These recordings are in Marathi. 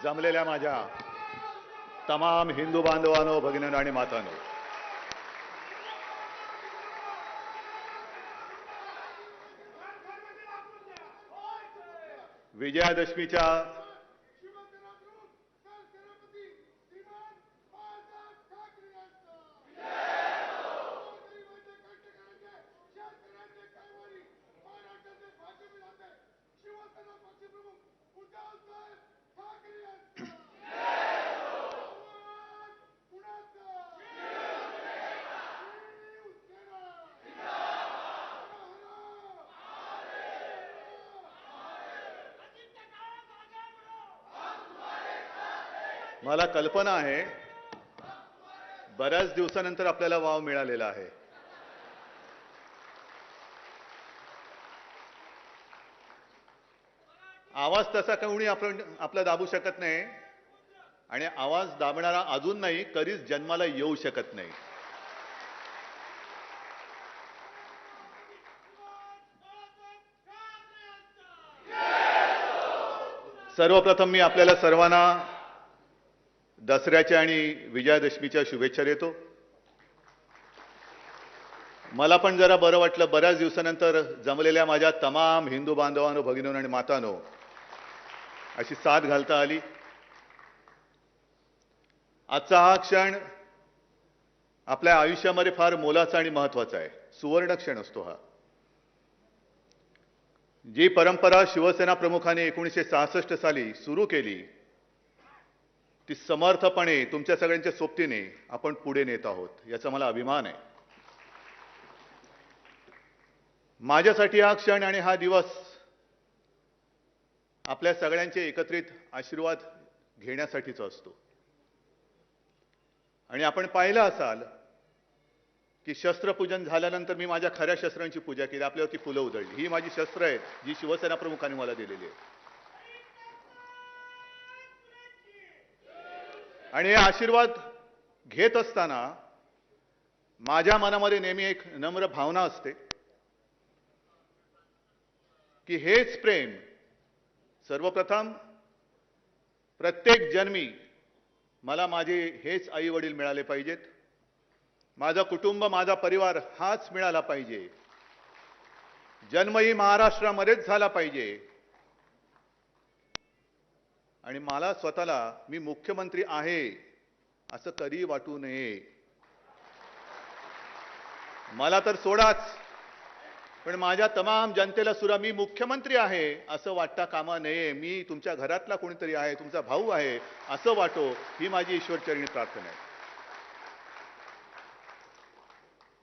जमलेल्या माझ्या तमाम हिंदू बांधवांनो, भगिनींनो आणि मातांनो, विजयादशमीच्या मला कल्पना आहे बऱ्याच दिवसानंतर आपल्याला वाव मिळालेला आहे. आवाज तसा कोणी आपण आपला दाबू शकत नाही आणि आवाज दाबणारा अजून नाही, कधीच जन्माला येऊ शकत नाही. सर्वप्रथम मी आपल्याला सर्वांना दसऱ्याच्या आणि विजयादशमीच्या शुभेच्छा देतो. मला पण जरा बरं वाटलं, बऱ्याच दिवसानंतर जमलेल्या माझ्या तमाम हिंदू बांधवांनो, भगिनींनो आणि मातांनो अशी साथ घालता आली. आजचा हा क्षण आपल्या आयुष्यामध्ये फार मोलाचा आणि महत्त्वाचा आहे. सुवर्ण क्षण असतो हा. जी परंपरा शिवसेना प्रमुखांनी 1966 साली सुरू केली ती समर्थपणे तुमच्या सगळ्यांच्या सोबतीने आपण पुढे नेत आहोत, याचा मला अभिमान आहे. माझ्यासाठी हा क्षण आणि हा दिवस आपल्या सगळ्यांचे एकत्रित आशीर्वाद घेण्यासाठीचा असतो. आणि आपण पाहिलं असाल की शस्त्रपूजन झाल्यानंतर मी माझ्या खऱ्या शस्त्रांची पूजा केली, आपल्यावरती फुलं उधळली. ही माझी शस्त्र आहेत जी शिवसेना प्रमुखांनी मला दिलेली आहे. आणि हे आशीर्वाद घेत असताना माझ्या मनामध्ये नेहमी एक नम्र भावना असते की हेच प्रेम सर्वप्रथम प्रत्येक जन्मी मला माझे हेच आई वडील मिळाले पाहिजेत, माझं कुटुंब, माझा परिवार हाच मिळाला पाहिजे, जन्मही महाराष्ट्रामध्येच झाला पाहिजे आणि मला स्वतःला मी मुख्यमंत्री आहे असं कधी वाटू नये. मला तर सोडाच, पण माझ्या तमाम जनतेला सुद्धा मी मुख्यमंत्री आहे असं वाटता कामा नये. मी तुमच्या घरातला कोणीतरी आहे, तुमचा भाऊ आहे असं वाटो, ही माझी ईश्वरचरणी प्रार्थना आहे.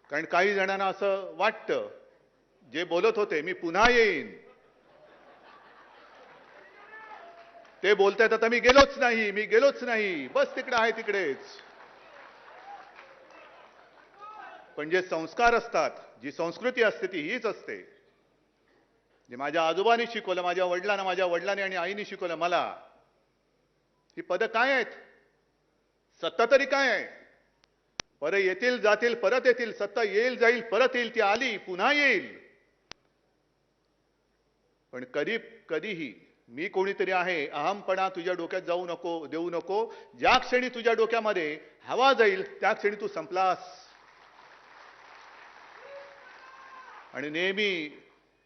कारण काही जणांना असं वाटतं, जे बोलत होते मी पुन्हा येईन, ते बोलतायत आता मी गेलोच नाही, बस तिकडे आहे तिकडेच. पण जे संस्कार असतात, जी संस्कृती असते ती हीच असते. जे माझ्या आजोबांनी शिकवलं, माझ्या वडिलांनी आणि आईने शिकवलं मला, ही पदं काय आहेत, सत्ता तरी काय आहे, परत येतील जातील परत येतील, सत्ता येईल जाईल परत येईल, ती आली पुन्हा येईल. पण कधीही मी कोणीतरी आहे अहमपणा तुझ्या डोक्यात देऊ नको. ज्या क्षणी तुझ्या डोक्यामध्ये हवा जाईल त्या क्षणी तू संपलास. आणि नेहमी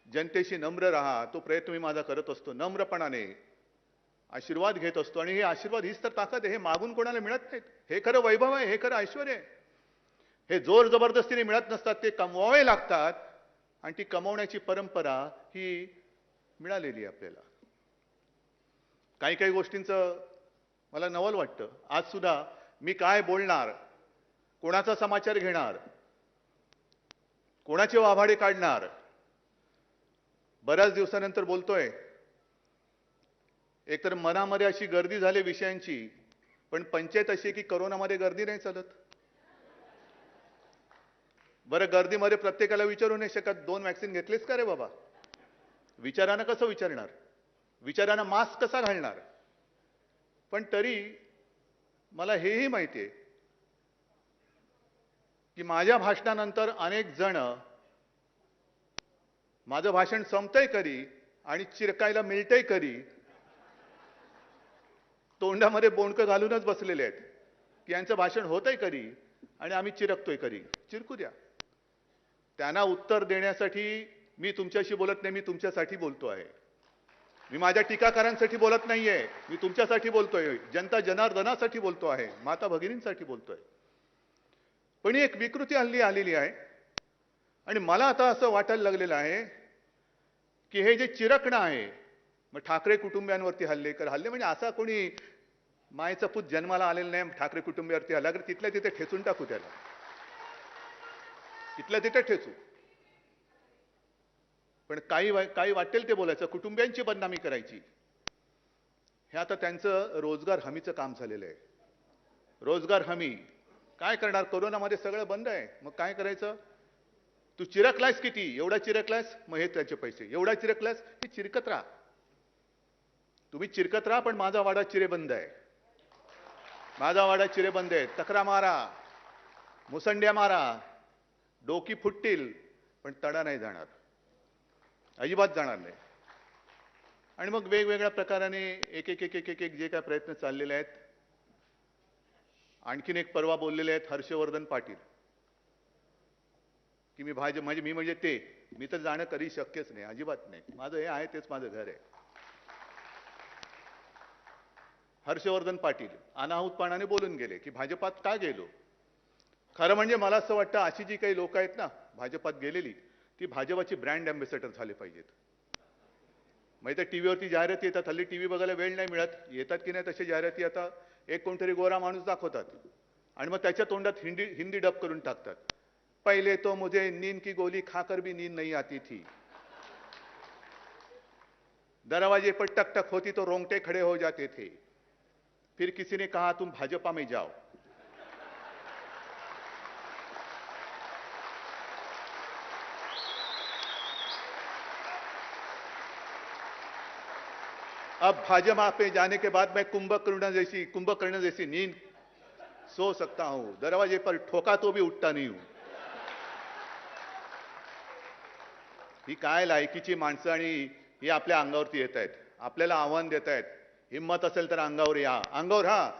जनतेशी नम्र राहा, तो प्रयत्न मी माझा करत असतो. नम्रपणाने आशीर्वाद घेत असतो आणि हे आशीर्वाद हीच तर ताकद आहे. हे मागून कोणाला मिळत नाहीत. हे खरं वैभव आहे, हे खरं ऐश्वर्य आहे. हे जोर जबरदस्तीने मिळत नसतात, ते कमवावे लागतात आणि ती कमवण्याची परंपरा ही मिळालेली आहे आपल्याला. काही गोष्टींचं मला नवल वाटतं. आज सुद्धा मी काय बोलणार, कोणाचा समाचार घेणार, कोणाचे वाभाडे काढणार, बऱ्याच दिवसानंतर बोलतोय. एकतर मनामध्ये अशी गर्दी झाली विषयांची, पण पंचायत अशी की करोनामध्ये गर्दी नाही चालत. बरं, गर्दीमध्ये प्रत्येकाला विचारू नाही शकत 2 वॅक्सिन घेतलीस का रे बाबा. विचारानं कसं विचारणार, विचारानं मास्क कसा घालणार. पण तरी मला हेही माहिती आहे की माझ्या भाषणानंतर अनेक जण माझं भाषण संपतंय कधी आणि चिरकायला मिळतंय कधी तोंडामध्ये बोंडकं घालूनच बसलेले आहेत की यांचं भाषण होतंय कधी आणि आम्ही चिरकतोय कधी. चिरकू द्या. त्यांना उत्तर देण्यासाठी मी तुमच्याशी बोलत नाही, मी तुमच्यासाठी बोलतो आहे. मी माझ्या टीकाकारांसाठी बोलत नाहीये, मी तुमच्यासाठी बोलतोय, जनता जनार्दनासाठी बोलतो आहे, माता भगिनींसाठी बोलतोय. पण ही एक विकृती हल्ली आलेली आहे आणि मला आता असं वाटायला लागलेलं आहे की हे जे चिरकणं आहे, मग ठाकरे कुटुंबियांवरती हल्ले म्हणजे असा कोणी मायचा पूत जन्माला आलेला नाही ठाकरे कुटुंबियावरती हल्ला कर, तिथल्या तिथे ठेचून टाकू त्याला, तिथल्या तिथे ठेचू. पण काही वाटेल ते बोलायचं, कुटुंबियांची बदनामी करायची. हे आता त्यांचं रोजगार हमीचं काम झालेलं आहे. रोजगार हमी काय करणार? कोरोनामध्ये सगळं बंद आहे, मग काय करायचं? तू चिरकलायस किती? एवढा चिरकलायस, मग हे त्याचे पैसे. एवढा चिरकलायस, हे चिरकत राहा. तुम्ही चिरकत राहा, पण माझा वाडा चिरे बंद आहे. माझा वाडा चिरे बंद आहे. तक्रा मारा, मुसंड्या मारा, डोकी फुटतील, पण तडा नाही जाणार, अजिबात जाणार नाही. आणि मग वेगवेगळ्या प्रकाराने एक एक एक एक एक एक जे काय प्रयत्न चाललेले आहेत. आणखीन एक परवा बोललेले आहेत हर्षवर्धन पाटील की मी म्हणजे ते मी तर जाणं कधी शक्यच नाही, अजिबात नाही. माझं हे आहे तेच माझं घर आहे. हर्षवर्धन पाटील अनाहूतपणाने बोलून गेले की भाजपात का गेलो. खरं म्हणजे मला असं वाटतं अशी जी काही लोक आहेत ना भाजपात गेलेली, ती भाजपाची ब्रँड अँबॅसेडर झाले पाहिजेत. माहिती आहे टीव्हीवरती जाहिराती येतात, हल्ली टीव्ही बघायला वेळ नाही मिळत, येतात की नाही तसे जाहिराती आता एक कोणतरी गोरा माणूस दाखवतात आणि मग त्याच्या तोंडात हिंदी डब करून टाकतात. पहिले तो मुझे नींद की गोली खाकर भी नींद नहीं आती थी, दरवाजे पर टक टक होती तो रोंगटे खड़े हो जाते थे, फिर किसी ने कहा तुम भाजपा में जाओ. अब भाजपा पे जाने के बाद मैं कुंभकर्ण जैसी नींद सो सकता हूं, दरवाजे पर ठोका तो भी उठता नहीं हूं. ही काय लायकीची माणसं आणि ही आपल्या अंगावरती येत आहेत, आपल्याला आव्हान देत आहेत. हिम्मत असेल तर अंगावर या. अंगावर हा,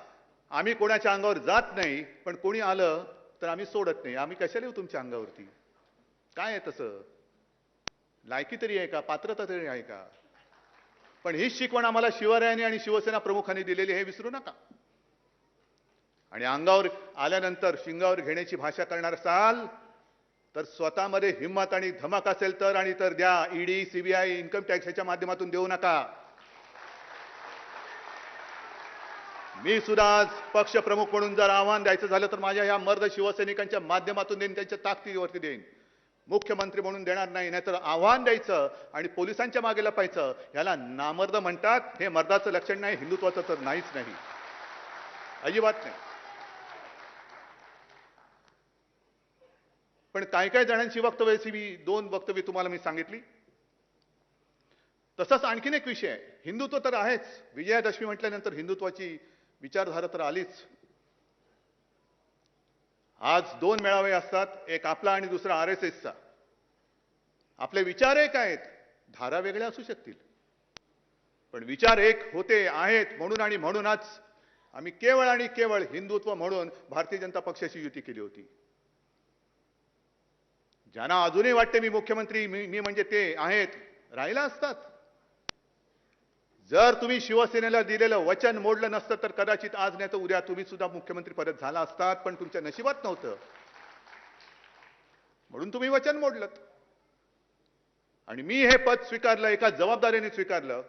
आम्ही कोणाच्या अंगावर जात नाही, पण कोणी आलं तर आम्ही सोडत नाही. आम्ही कशाला येऊ तुमच्या अंगावरती? काय आहे तसं? लायकी तरी आहे का? पात्रता तरी आहे का? पण हीच शिकवण आम्हाला शिवरायांनी आणि शिवसेना प्रमुखांनी दिलेली, हे विसरू नका. आणि अंगावर आल्यानंतर शिंगावर घेण्याची भाषा करणार असाल तर स्वतःमध्ये हिम्मत आणि धमक असेल तर, आणि तर द्या. ईडी, सीबीआय, इन्कम टॅक्सच्या माध्यमातून देऊ नका. मी सुद्धा आज पक्षप्रमुख म्हणून जर आव्हान द्यायचं झालं तर माझ्या ह्या मर्द शिवसैनिकांच्या माध्यमातून देईन, त्यांच्या ताकदीवरती देईन. मुख्यमंत्री म्हणून देणार नाही. नाहीतर आव्हान द्यायचं आणि पोलिसांच्या मागे लपायचं, याला नामर्द म्हणतात. हे मर्दाचं लक्षण नाही, हिंदुत्वाचं तर नाहीच नाही, अजिबात नाही. पण काय जणांची वक्तव्याची 2 वक्तव्य तुम्हाला मी सांगितली. तसंच आणखीन एक विषय आहे. हिंदुत्व तर आहेच, विजयादशमी म्हटल्यानंतर हिंदुत्वाची विचारधारा तर आलीच. आज 2 मेळावे असतात, एक आपला आणि दुसरा RSSचा. आपले विचार एक आहेत, धारा वेगळ्या असू शकतील, पण विचार एक होते आहेत. म्हणून आणि म्हणूनच आम्ही केवळ आणि केवळ हिंदुत्व म्हणून भारतीय जनता पक्षाची युती केली होती. ज्यांना अजूनही वाटते मी मुख्यमंत्री, मी म्हणजे ते आहेत, राहिला असतात. जर तुम्ही शिवसेनेला दिलेलं वचन मोडलं नसतं तर कदाचित आज नाही तर उद्या तुम्ही सुद्धा मुख्यमंत्री परत झाला असतात, पण तुमच्या नशिबात नव्हतं, म्हणून तुम्ही वचन मोडलं. आणि मी हे पद स्वीकारलं, एका जबाबदारीने स्वीकारलं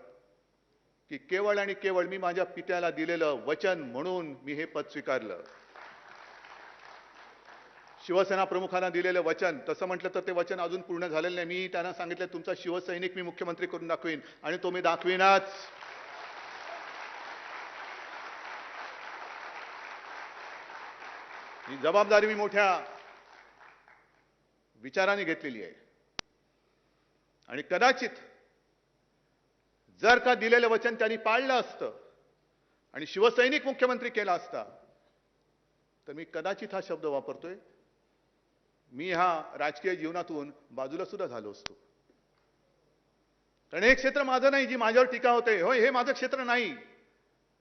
की केवळ आणि केवळ मी माझ्या पित्याला दिलेलं वचन म्हणून मी हे पद स्वीकारलं. शिवसेना प्रमुखांना दिलेलं वचन, तसं म्हटलं तर ते वचन अजून पूर्ण झालेलं नाही. मी त्यांना सांगितलं तुमचा शिवसैनिक मी मुख्यमंत्री करून दाखवीन, आणि तो मी दाखवीनच. ही जबाबदारी मी मोठ्या विचाराने घेतलेली आहे. आणि कदाचित जर का दिलेलं वचन त्यांनी पाळलं असतं आणि शिवसैनिक मुख्यमंत्री केला असता तर मी कदाचित हा शब्द वापरतोय, मी हा राजकीय जीवनातून बाजूला सुद्धा झालो असतो. कारण हे क्षेत्र माझं नाही, जी माझ्यावर टीका होते. होय, हे माझं क्षेत्र नाही.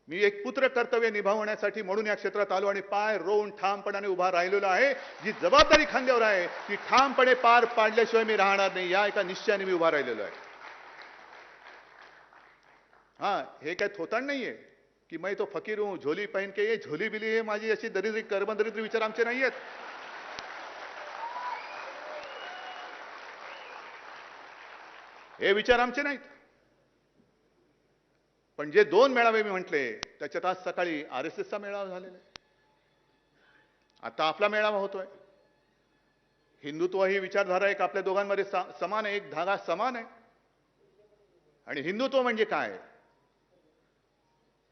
मी एक पुत्र कर्तव्य निभावण्यासाठी म्हणून या क्षेत्रात आलो आणि पाय रोवून ठामपणाने उभा राहिलेलो आहे. जी जबाबदारी खांद्यावर आहे ती ठामपणे पार पाडल्याशिवाय मी राहणार नाही, या एका निश्चयाने मी उभा राहिलेलो आहे. हाँ, हे काय थोतांड नाहीये की मैं तो फकीर हूं, झोली पहन के, ये झोली बिली हे माझी अशी दरिद्री कर्मदरिद्री विचार आमचे नाहीयेत. हे विचार आमचे नाहीत. पण जे 2 मेळावे मी म्हटले त्याच्यात आज सकाळी आरएसएसचा मेळावा झालेला आहे, आता आपला मेळावा होतोय. हिंदुत्व ही विचारधारा एक आपल्या दोघांमध्ये समान आहे, एक धागा समान आहे. आणि हिंदुत्व म्हणजे काय,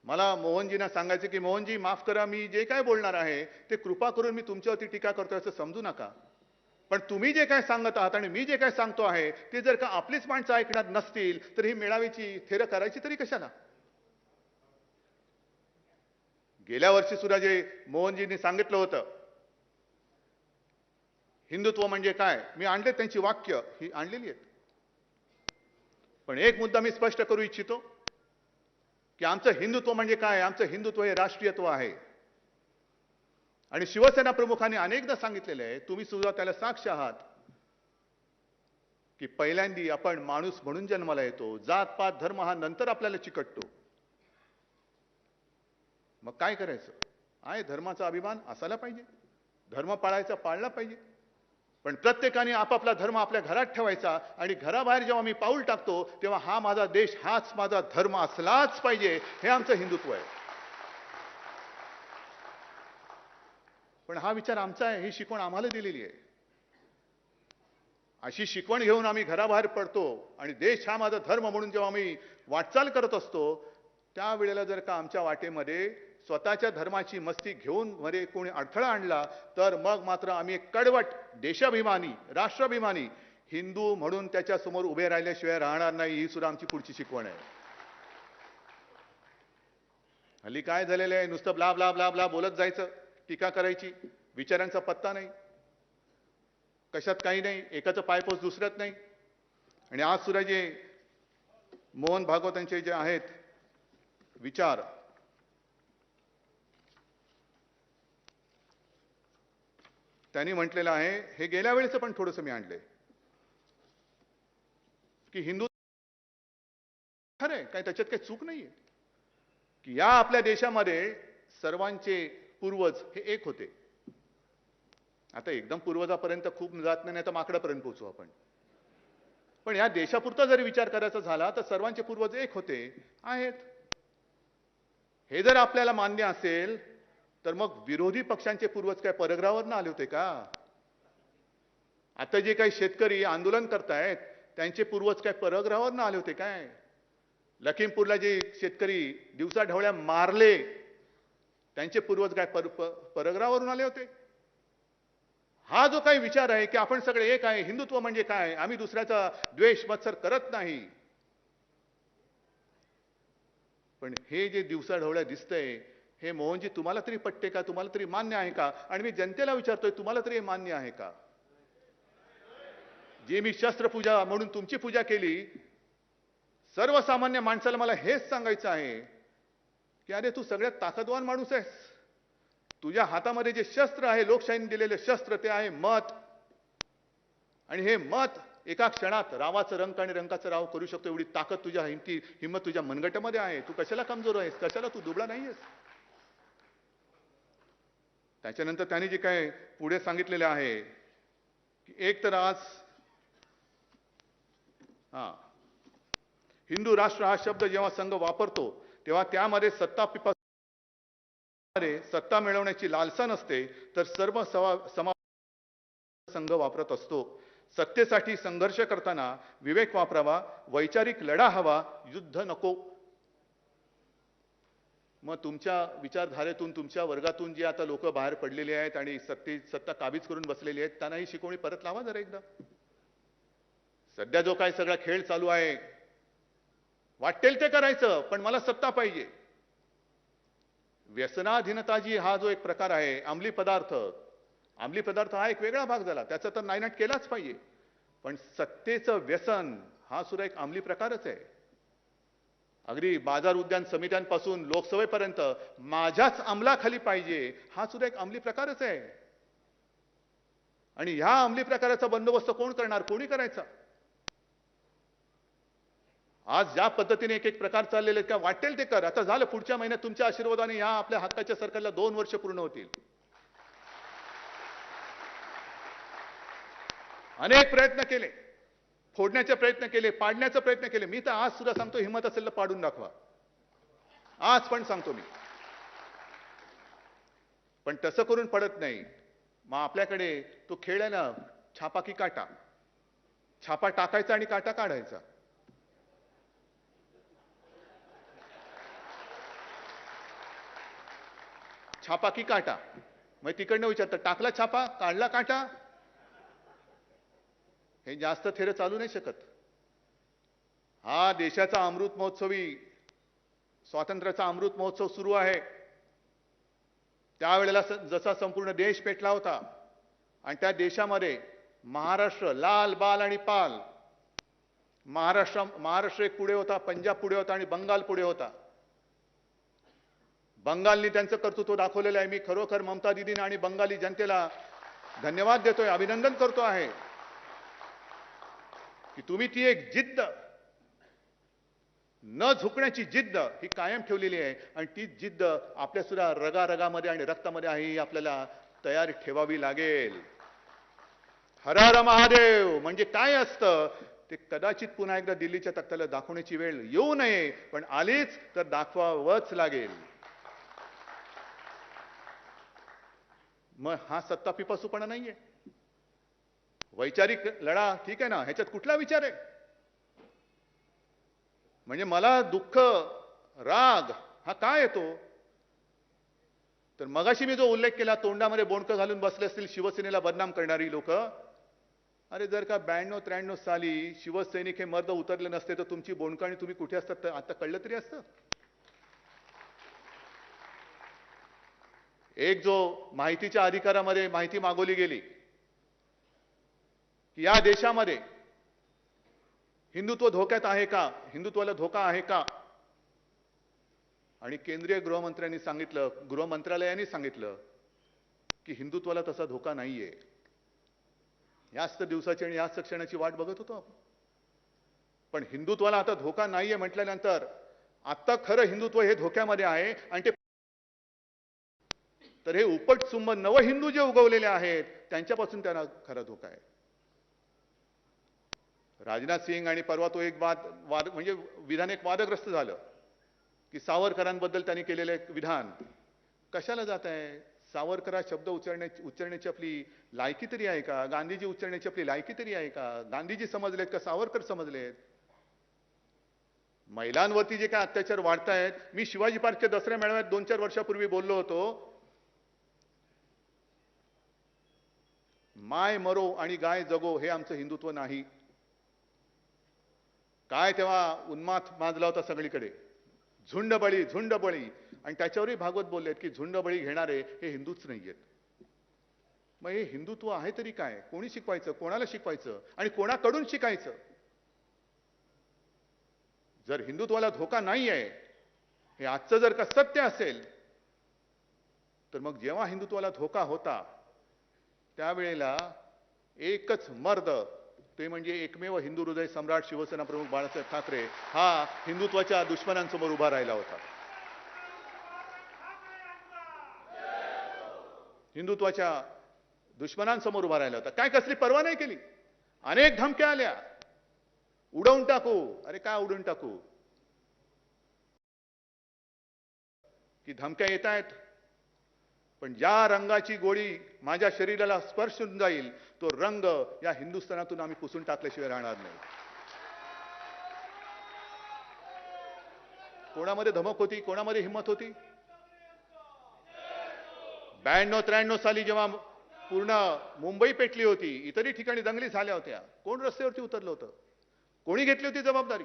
मला मोहनजींना सांगायचे की मोहनजी माफ करा, मी जे काय बोलणार आहे ते कृपा करून मी तुमच्यावरती टीका करतोय असं समजू नका. पण तुम्ही जे काय सांगत आहात आणि मी जे काय सांगतो आहे ते जर का आपलीच माणसं ऐकणार नसतील तर ही मेळावीची थेर करायची तरी कशाला. गेल्या वर्षी सुद्धा जे मोहनजींनी सांगितलं होतं हिंदुत्व म्हणजे काय, मी आणले त्यांची वाक्य ही आणलेली आहेत. पण एक मुद्दा मी स्पष्ट करू इच्छितो की आमचं हिंदुत्व म्हणजे काय, आमचं हिंदुत्व हे राष्ट्रीयत्व आहे. आणि शिवसेना प्रमुखांनी अनेकदा सांगितलेलं आहे, तुम्ही सुद्धा त्याला साक्ष आहात, की पहिल्यांदी आपण माणूस म्हणून जन्माला येतो, जात पात धर्म हा नंतर आपल्याला चिकटतो. मग काय करायचं आहे, धर्माचा अभिमान असायला पाहिजे, धर्म पाळायचा पाळला पाहिजे. पण प्रत्येकाने आपापला धर्म आपल्या घरात ठेवायचा आणि घराबाहेर जेव्हा मी पाऊल टाकतो तेव्हा हा माझा देश, हाच माझा धर्म असलाच पाहिजे, हे आमचं हिंदुत्व आहे. पण हा विचार आमचा आहे, ही शिकवण आम्हाला दिलेली आहे. अशी शिकवण घेऊन आम्ही घराबाहेर पडतो आणि देश हा माझा धर्म म्हणून जेव्हा आम्ही वाटचाल करत असतो त्यावेळेला जर का आमच्या वाटेमध्ये स्वतःच्या धर्माची मस्ती घेऊन मध्ये कोणी अडथळा आणला तर मग मात्र आम्ही एक कडवट देशाभिमानी, राष्ट्राभिमानी हिंदू म्हणून त्याच्या समोर उभे राहिल्याशिवाय राहणार नाही. ही सुद्धा आमची पुढची शिकवण आहे. हल्ली काय झालेलं आहे, नुसतं ब्ला ब्ला ब्ला ब्ला बोलत जायचं, टीका करायची, विचारांचा पत्ता नाही, कशात काही नाही, एकाचं पायपोस दुसऱ्यात नाही. आणि आज सुद्धा जे मोहन भागवतांचे जे आहेत विचार, त्यांनी म्हटलेलं आहे, हे गेल्या वेळेचं पण थोडंसं मी आणलंय, की हिंदू खरंय, काय त्याच्यात काही चूक नाहीये, की या आपल्या देशामध्ये सर्वांचे पूर्वज हे एक होते. आता एकदम पूर्वजापर्यंत खूप जात नाही तर माकडापर्यंत पोहोचू आपण. पण या देशापुरता जरी विचार करायचा झाला तर सर्वांचे पूर्वज एक होते आहेत. हे जर आपल्याला मान्य असेल तर मग विरोधी पक्षांचे पूर्वज काय परग्रहावरून आले होते का? आता जे काही शेतकरी आंदोलन करतायत त्यांचे पूर्वज काय परग्रहावरून आले होते काय? लखीमपूरला जे शेतकरी दिवसा ढवळ्या मारले त्यांचे पूर्वज काय परग्रहावरून आले होते? हा जो काही विचार आहे की आपण सगळे एक आहे, हिंदुत्व म्हणजे काय, आम्ही दुसऱ्याचा द्वेष मत्सर करत नाही, पण हे जे दिवसा ढवळ्या दिसतंय हे मोहनजी तुम्हाला तरी पटते का, तुम्हाला तरी मान्य आहे का? आणि मी जनतेला विचारतोय तुम्हाला तरी हे मान्य आहे का? जे मी शस्त्रपूजा म्हणून तुमची पूजा केली, सर्वसामान्य माणसाला मला हेच सांगायचं आहे की अरे तू सगळ्यात ताकदवान माणूस आहेस, तुझ्या हातामध्ये जे शस्त्र आहे, लोकशाहीने दिलेले शस्त्र, ते आहे मत. आणि हे मत एका क्षणात रावाचं रंक आणि रंकाचं राव करू शकतो एवढी ताकद तुझ्या हिंमत तुझ्या मनगटामध्ये आहे. तू कशाला कमजोर आहेस, कशाला तू दुबळा नाहीयेस. त्याच्यानंतर त्यांनी जे काय पुढे सांगितलेले आहे की एक तर आज हिंदू राष्ट्र हा शब्द जेव्हा संघ वापरतो तेव्हा त्यामध्ये सत्ता मिळवण्याची लालसा नसते, तर सर्व संघ वापरत असतो. सत्तेसाठी संघर्ष करताना विवेक वापरावा, वैचारिक लढा हवा, युद्ध नको. मग तुमच्या विचारधारेतून, तुमच्या वर्गातून जे आता लोक बाहेर पडलेले आहेत आणि सत्ता काबीज करून बसलेली आहेत त्यांना ही शिकवणी परत लावा जरा एकदा. सध्या जो काय सगळा खेळ चालू आहे, वाटेल ते करायचं, पण मला सत्ता पाहिजे. व्यसनाधीनता जी हा जो एक प्रकार आहे, अंमली पदार्थ हा एक वेगळा भाग झाला, त्याचा तर नायनाट केलाच पाहिजे. पण सत्तेचं व्यसन हा सुद्धा एक अंमली प्रकारच आहे. अगदी बाजार उद्यान समित्यांपासून लोकसभेपर्यंत माझ्याच अंमलाखाली पाहिजे, हा सुद्धा एक अंमली प्रकारच आहे. आणि ह्या अंमली प्रकाराचा बंदोबस्त कोण करणार, कोणी करायचा? आज ज्या पद्धतीने एक एक प्रकार चाललेले आहेत, का वाटेल ते कर. आता झालं, पुढच्या महिन्यात तुमच्या आशीर्वादाने या आपल्या हक्काच्या सरकारला 2 वर्ष पूर्ण होतील. अनेक प्रयत्न केले, फोडण्याचे प्रयत्न केले, पाडण्याचे प्रयत्न केले. मी तर आज सुद्धा सांगतो, हिम्मत असेल तर पाडून दाखवा. आज पण सांगतो मी. पण तसं करून पडत नाही. मग आपल्याकडे तो खेळ आहे ना, छापा की काटा. छापा टाकायचा आणि काटा काढायचा. छापा की काटा. मग तिकडनं विचारतं, टाकला छापा, काढला काटा. हे जास्त थेर चालू नाही शकत. हा देशाचा अमृत महोत्सवी, स्वातंत्र्याचा अमृत महोत्सव सुरू आहे. त्यावेळेला जसा संपूर्ण देश पेटला होता आणि त्या देशामध्ये महाराष्ट्र लाल बाल आणि पाल. महाराष्ट्र एक पुढे होता, पंजाब पुढे होता आणि बंगाल पुढे होता. बंगालनी त्यांचं कर्तृत्व दाखवलेलं आहे. मी खरोखर ममता दीदींना आणि बंगाली जनतेला धन्यवाद देतोय, अभिनंदन करतो आहे की तुम्ही ती एक जिद्द, न झुकण्याची जिद्द ही कायम ठेवलेली आहे. आणि ती जिद्द आपल्या सुद्धा रगारगामध्ये आणि रक्तामध्ये आहे, ही आपल्याला तयारी ठेवावी लागेल. हर हर महादेव म्हणजे काय असतं ते कदाचित पुन्हा एकदा दिल्लीच्या तख्ताला दाखवण्याची वेळ येऊ नये, पण आलीच तर दाखवावंच लागेल. मग हा सत्ता पिपासूपणा नाहीये. वैचारिक लढा ठीक आहे ना, ह्याच्यात कुठला विचार आहे? म्हणजे मला दुःख, राग हा काय येतो? तर मगाशी मी जो उल्लेख केला, तोंडामध्ये बोंडकं घालून बसले असतील शिवसेनेला बदनाम करणारी लोक. अरे जर का 92-93 साली शिवसैनिक हे मर्द उतरले नसते तर तुमची बोंडकं आणि तुम्ही कुठे असतात आता कळलं तरी असतं. एक जो माहितीच्या अधिकारामध्ये माहिती मागवली गेली की या देशामध्ये हिंदुत्व धोक्यात आहे का, हिंदुत्वाला धोका आहे का? आणि केंद्रीय गृहमंत्र्यांनी सांगितलं, गृह मंत्रालयाने सांगितलं की हिंदुत्वाला तसा धोका नाहीये. याच तर दिवसाची आणि याच क्षणाची वाट बघत होतो आपण. पण हिंदुत्वाला आता धोका नाहीये म्हटल्यानंतर आता खरं हिंदुत्व हे धोक्यामध्ये आहे. आणि ते तर हे उपटसुंब नव हिंदू जे उगवलेले आहेत त्यांच्यापासून त्यांना खरा धोका आहे. राजनाथ सिंग आणि परवा तो एक वाद म्हणजे विधान एक वादग्रस्त झालं की सावरकरांबद्दल त्यांनी केलेले विधान कशाला जात आहे? सावरकरा शब्द उच्चारण्याची आपली लायकी तरी आहे का? गांधीजी उच्चारण्याची आपली लायकी तरी आहे का? गांधीजी समजलेत का सावरकर समजलेत? महिलांवरती जे काय अत्याचार वाढतायत, मी शिवाजी पार्कच्या दसऱ्या मेळाव्यात 2-4 वर्षापूर्वी बोललो होतो, माय मरो आणि गाय जगो हे आमचं हिंदुत्व नाही. काय तेव्हा उन्माद माजला होता सगळीकडे, झुंडबळी झुंडबळी. आणि त्याच्यावरही भागवत बोललेत की झुंडबळी घेणारे हे हिंदूच नाहीयेत. मग हे हिंदुत्व आहे तरी काय? कोणी शिकवायचं, कोणाला शिकवायचं आणि कोणाकडून शिकायचं? जर हिंदुत्वाला धोका नाही आहे हे आजचं जर का सत्य असेल तर मग जेव्हा हिंदुत्वाला धोका होता त्यावेळेला एकच मर्द, ते म्हणजे एकमेव हिंदू हृदय सम्राट शिवसेना प्रमुख बाळासाहेब ठाकरे हा हिंदुत्वाच्या दुश्मनांसमोर उभा राहिला होता. हिंदुत्वाच्या दुश्मनांसमोर उभा राहिला होता. काय कसली पर्वा नाही केली. अनेक धमक्या आल्या, उडवून टाकू. अरे काय उडवून टाकू? की धमक्या येत आहेत, पण ज्या रंगाची गोळी माझ्या शरीराला स्पर्श होऊन जाईल तो रंग या हिंदुस्थानातून आम्ही पुसून टाकल्याशिवाय राहणार नाही. कोणामध्ये धमक होती, कोणामध्ये हिंमत होती? 92-93 साली जेव्हा पूर्ण मुंबई पेटली होती, इतरही ठिकाणी दंगली झाल्या होत्या, कोण रस्त्यावरती उतरलं होतं? कोणी घेतली होती जबाबदारी?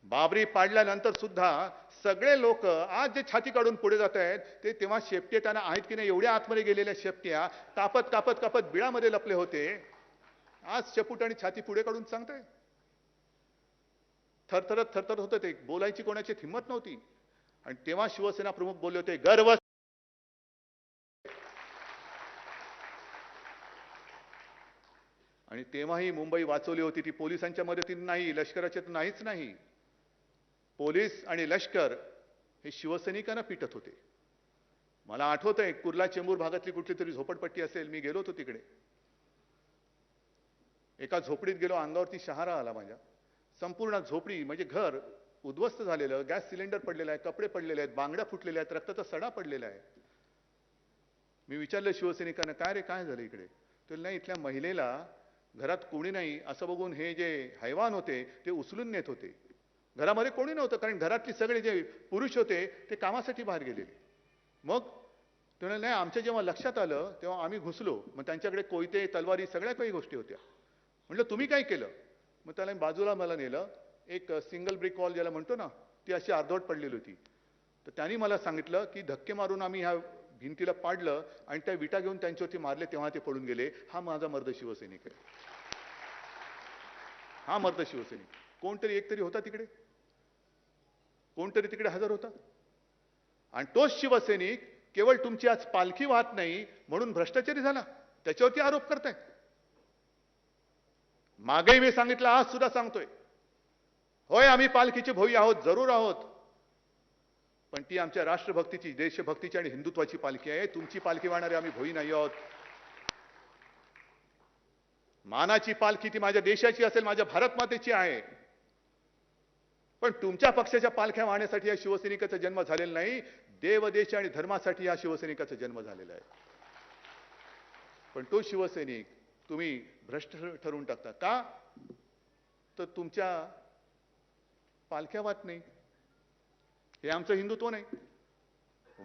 बाबरी पाडल्यानंतर सुद्धा सगळे लोक आज जे छाती काढून पुढे जात आहेत ते तेव्हा शेपटे त्यांना आहेत की नाही एवढ्या आतमध्ये गेलेल्या शेपट्या कापत कापत कापत बिळामध्ये लपले होते. आज शेपूट आणि छाती पुढे काढून सांगताय. थरथरत थरथरत होतं ते, बोलायची कोणाची हिंमत नव्हती. आणि तेव्हा शिवसेना प्रमुख बोलले होते, गर्व. आणि तेव्हाही मुंबई वाचवली होती ती पोलिसांच्या मदतीने नाही, लष्कराच्या नाहीच नाही. पोलीस आणि लष्कर हे शिवसैनिकांना पिटत होते. मला आठवतंय कुर्ला चेंबूर भागातली कुठली तरी झोपडपट्टी असेल, मी गेलो होतो तिकडे. एका झोपडीत गेलो, अंगावरती शहारा आला माझ्या. संपूर्ण झोपडी म्हणजे घर उद्ध्वस्त झालेलं, गॅस सिलेंडर पडलेला आहे, कपडे पडलेले आहेत, बांगड्या फुटलेल्या आहेत, रक्ताचा सडा पडलेला आहे. मी विचारलं शिवसैनिकांना, काय रे काय झालं इकडे? तर नाही, इथल्या महिलेला घरात कोणी नाही असं बघून हे जे हैवान होते ते उचलून नेत होते. घरामध्ये कोणी नव्हतं, कारण घरातले सगळे जे पुरुष होते ते कामासाठी बाहेर गेलेले. मग ते म्हणाले, नाही, आमच्या जेव्हा लक्षात आलं तेव्हा आम्ही घुसलो. मग त्यांच्याकडे कोयते, तलवारी, सगळ्या काही गोष्टी होत्या. म्हटलं तुम्ही काय केलं? मग त्याला बाजूला मला नेलं. एक सिंगल ब्रिक वॉल ज्याला म्हणतो ना, ती अशी अर्धवट पडलेली होती. तर त्यांनी मला सांगितलं की धक्के मारून आम्ही ह्या भिंतीला पाडलं आणि त्या विटा घेऊन त्यांच्यावरती मारले, तेव्हा ते पळून गेले. हा माझा मर्द शिवसैनिक आहे. हा मर्द शिवसैनिक. कोणतरी एक तरी होता तिकडे, कोणतरी तिकडे हजर होता. आणि तोच शिवसैनिक केवळ तुमची आज पालखी वाहत नाही म्हणून भ्रष्टाचारी झाला, त्याच्यावरती आरोप करताय. मागेही मी सांगितलं, आज सुद्धा सांगतोय, होय आम्ही पालखीचे भोई आहोत, जरूर आहोत, पण ती आमच्या राष्ट्रभक्तीची, देशभक्तीची आणि हिंदुत्वाची पालखी आहे. तुमची पालखी वाहणारे आम्ही भोई नाही आहोत. मानाची पालखी ती माझ्या देशाची असेल, माझ्या भारत मातेची आहे. पण तुमच्या पक्षाच्या पालख्या वाहण्यासाठी या शिवसैनिकाचा जन्म झालेला नाही. देव, देश आणि धर्मासाठी या शिवसैनिकाचा जन्म झालेला आहे. पण तो शिवसैनिक तुम्ही भ्रष्ट ठरवून टाकता का? तर तुमच्या पालख्या वाहत नाही. हे आमचं हिंदुत्व नाही.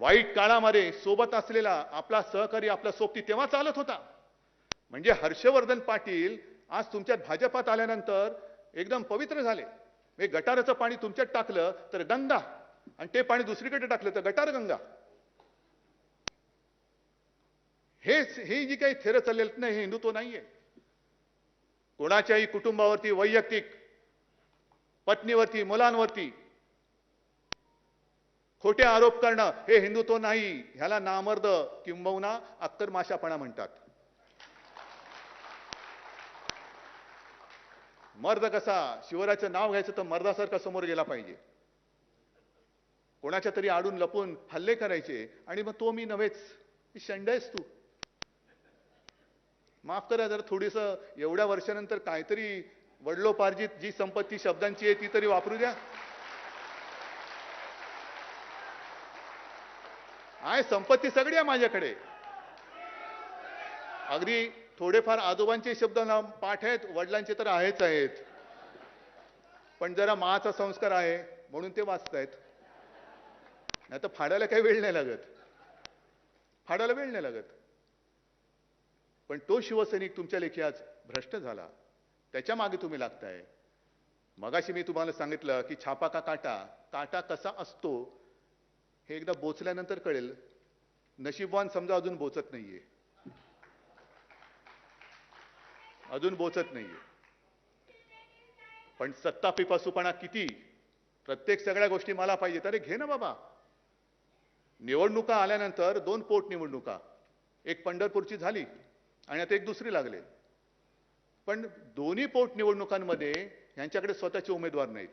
वाईट काळामध्ये सोबत असलेला आपला सहकारी आपल्या सोबती तेव्हा चालत होता. म्हणजे हर्षवर्धन पाटील आज तुमच्यात भाजपात आल्यानंतर एकदम पवित्र झाले. हे गटाराचं पाणी तुमच्यात टाकलं तर गंगा, आणि ते पाणी दुसरीकडे टाकलं तर गटार गंगा. हे जी काही थेरं चाललेलं नाही, हे हिंदुत्व नाहीये. कोणाच्याही कुटुंबावरती, वैयक्तिक पत्नीवरती, मुलांवरती खोटे आरोप करणं हे हिंदुत्व नाही. ह्याला नामर्द किंबहुना अक्करमाशापणा म्हणतात. मर्द कसा? शिवराचं नाव घ्यायचं तर मर्दासारखा समोर गेला पाहिजे. कोणाच्या तरी आडून लपून हल्ले करायचे आणि मग तो मी नव्हेच, शंडायस तू. माफ करा, जर थोडीस एवढ्या वर्षानंतर काहीतरी वडलोपार्जित जी संपत्ती शब्दांची आहे ती तरी वापरू द्या. आहे संपत्ती सगळी आहे माझ्याकडे. अगदी थोडेफार आजोबांचे शब्द पाठ आहेत, वडिलांचे तर आहेच आहेत. पण जरा माचा संस्कार आहे म्हणून ते वाचतायत. नाही तर फाडायला काही वेळ नाही लागत. फाडायला वेळ नाही लागत. पण तो शिवसैनिक तुमच्या लेखी आज भ्रष्ट झाला, त्याच्या मागे तुम्ही लागताय. मगाशी मी तुम्हाला सांगितलं की छापा का काटा, काटा कसा असतो हे एकदा बोचल्यानंतर कळेल. नशीबवान समजा अजून बोचत नाहीये, अजून बोचत नाहीये. पण सत्ता पिपासूपणा किती, प्रत्येक सगळ्या गोष्टी मला पाहिजेत. अरे घे ना बाबा. निवडणुका आल्यानंतर 2 पोटनिवडणुका, एक पंढरपूरची झाली आणि आता एक दुसरी लागले. पण दोन्ही पोटनिवडणुकांमध्ये यांच्याकडे स्वतःचे उमेदवार नाहीत.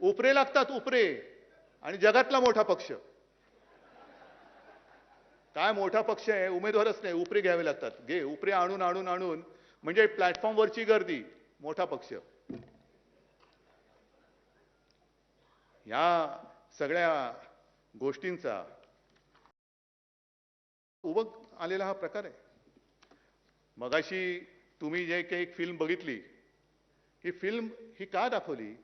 उपरे लागतात, उपरे. आणि जगातला मोठा पक्ष. काय मोठा पक्ष आहे, उमेदवारच नाही, उपरे घ्यावे लागतात. घे उपरे आणून आणून आणून, म्हणजे प्लॅटफॉर्मवरची गर्दी, मोठा पक्ष. या सगळ्या गोष्टींचा उबग आलेला हा प्रकार आहे. मगाशी तुम्ही जे काही एक फिल्म बघितली, ही फिल्म ही का दाखवली?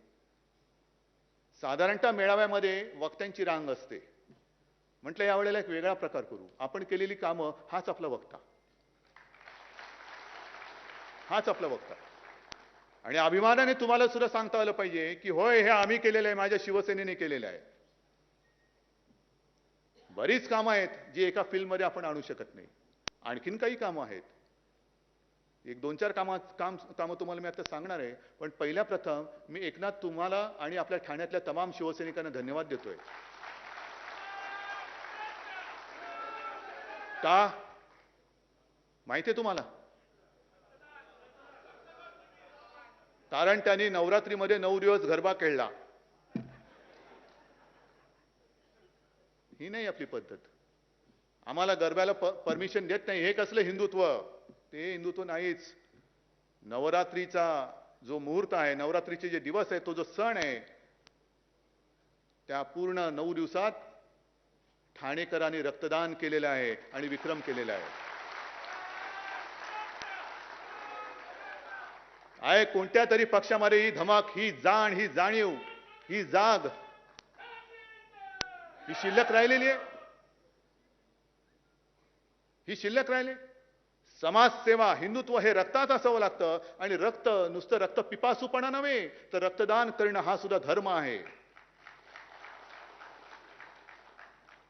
साधारणतः मेळाव्यामध्ये वक्त्यांची रांग असते. म्हटलं यावेळेला एक वेगळा प्रकार करू. आपण केलेली कामं हाच आपला वक्ता, हाच आपला वक्ता. आणि अभिमानाने तुम्हाला सुद्धा सांगता आलं पाहिजे की होय, हे आम्ही केलेलं आहे, माझ्या शिवसेनेने केलेलं आहे. बरीच कामं आहेत जी एका फिल्ममध्ये आपण आणू शकत नाही. आणखीन काही कामं आहेत एक दोन चार कामं तुम्हाला मी आता सांगणार आहे, पण पहिल्या प्रथम मी एकनाथ तुम्हाला आणि आपल्या ठाण्यातल्या तमाम शिवसैनिकांना धन्यवाद देतोय. का माहिती आहे तुम्हाला? कारण त्यांनी नवरात्रीमध्ये 9 दिवस गरबा खेळला. ही नाही आपली पद्धत. आम्हाला गरब्याला परमिशन देत नाही. हे कसलं हिंदुत्व? ते हिंदुत्व नाहीच. नवरात्रीचा जो मुहूर्त आहे, नवरात्रीचे जे दिवस आहे, तो जो सण आहे, त्या पूर्ण 9 दिवसात ठाणेकरांनी रक्तदान केलेलं आहे आणि विक्रम केलेला आहे. कोणत्या तरी पक्षामध्ये ही धमक, ही जाण, ही जाणीव, ही जाग ही शिल्लक राहिलेली आहे. ही शिल्लक राहिली. समाजसेवा, हिंदुत्व हे रक्तात असावं लागतं आणि रक्त नुसतं रक्त पिपासूपणा नव्हे, तर रक्तदान करणं हा सुद्धा धर्म आहे.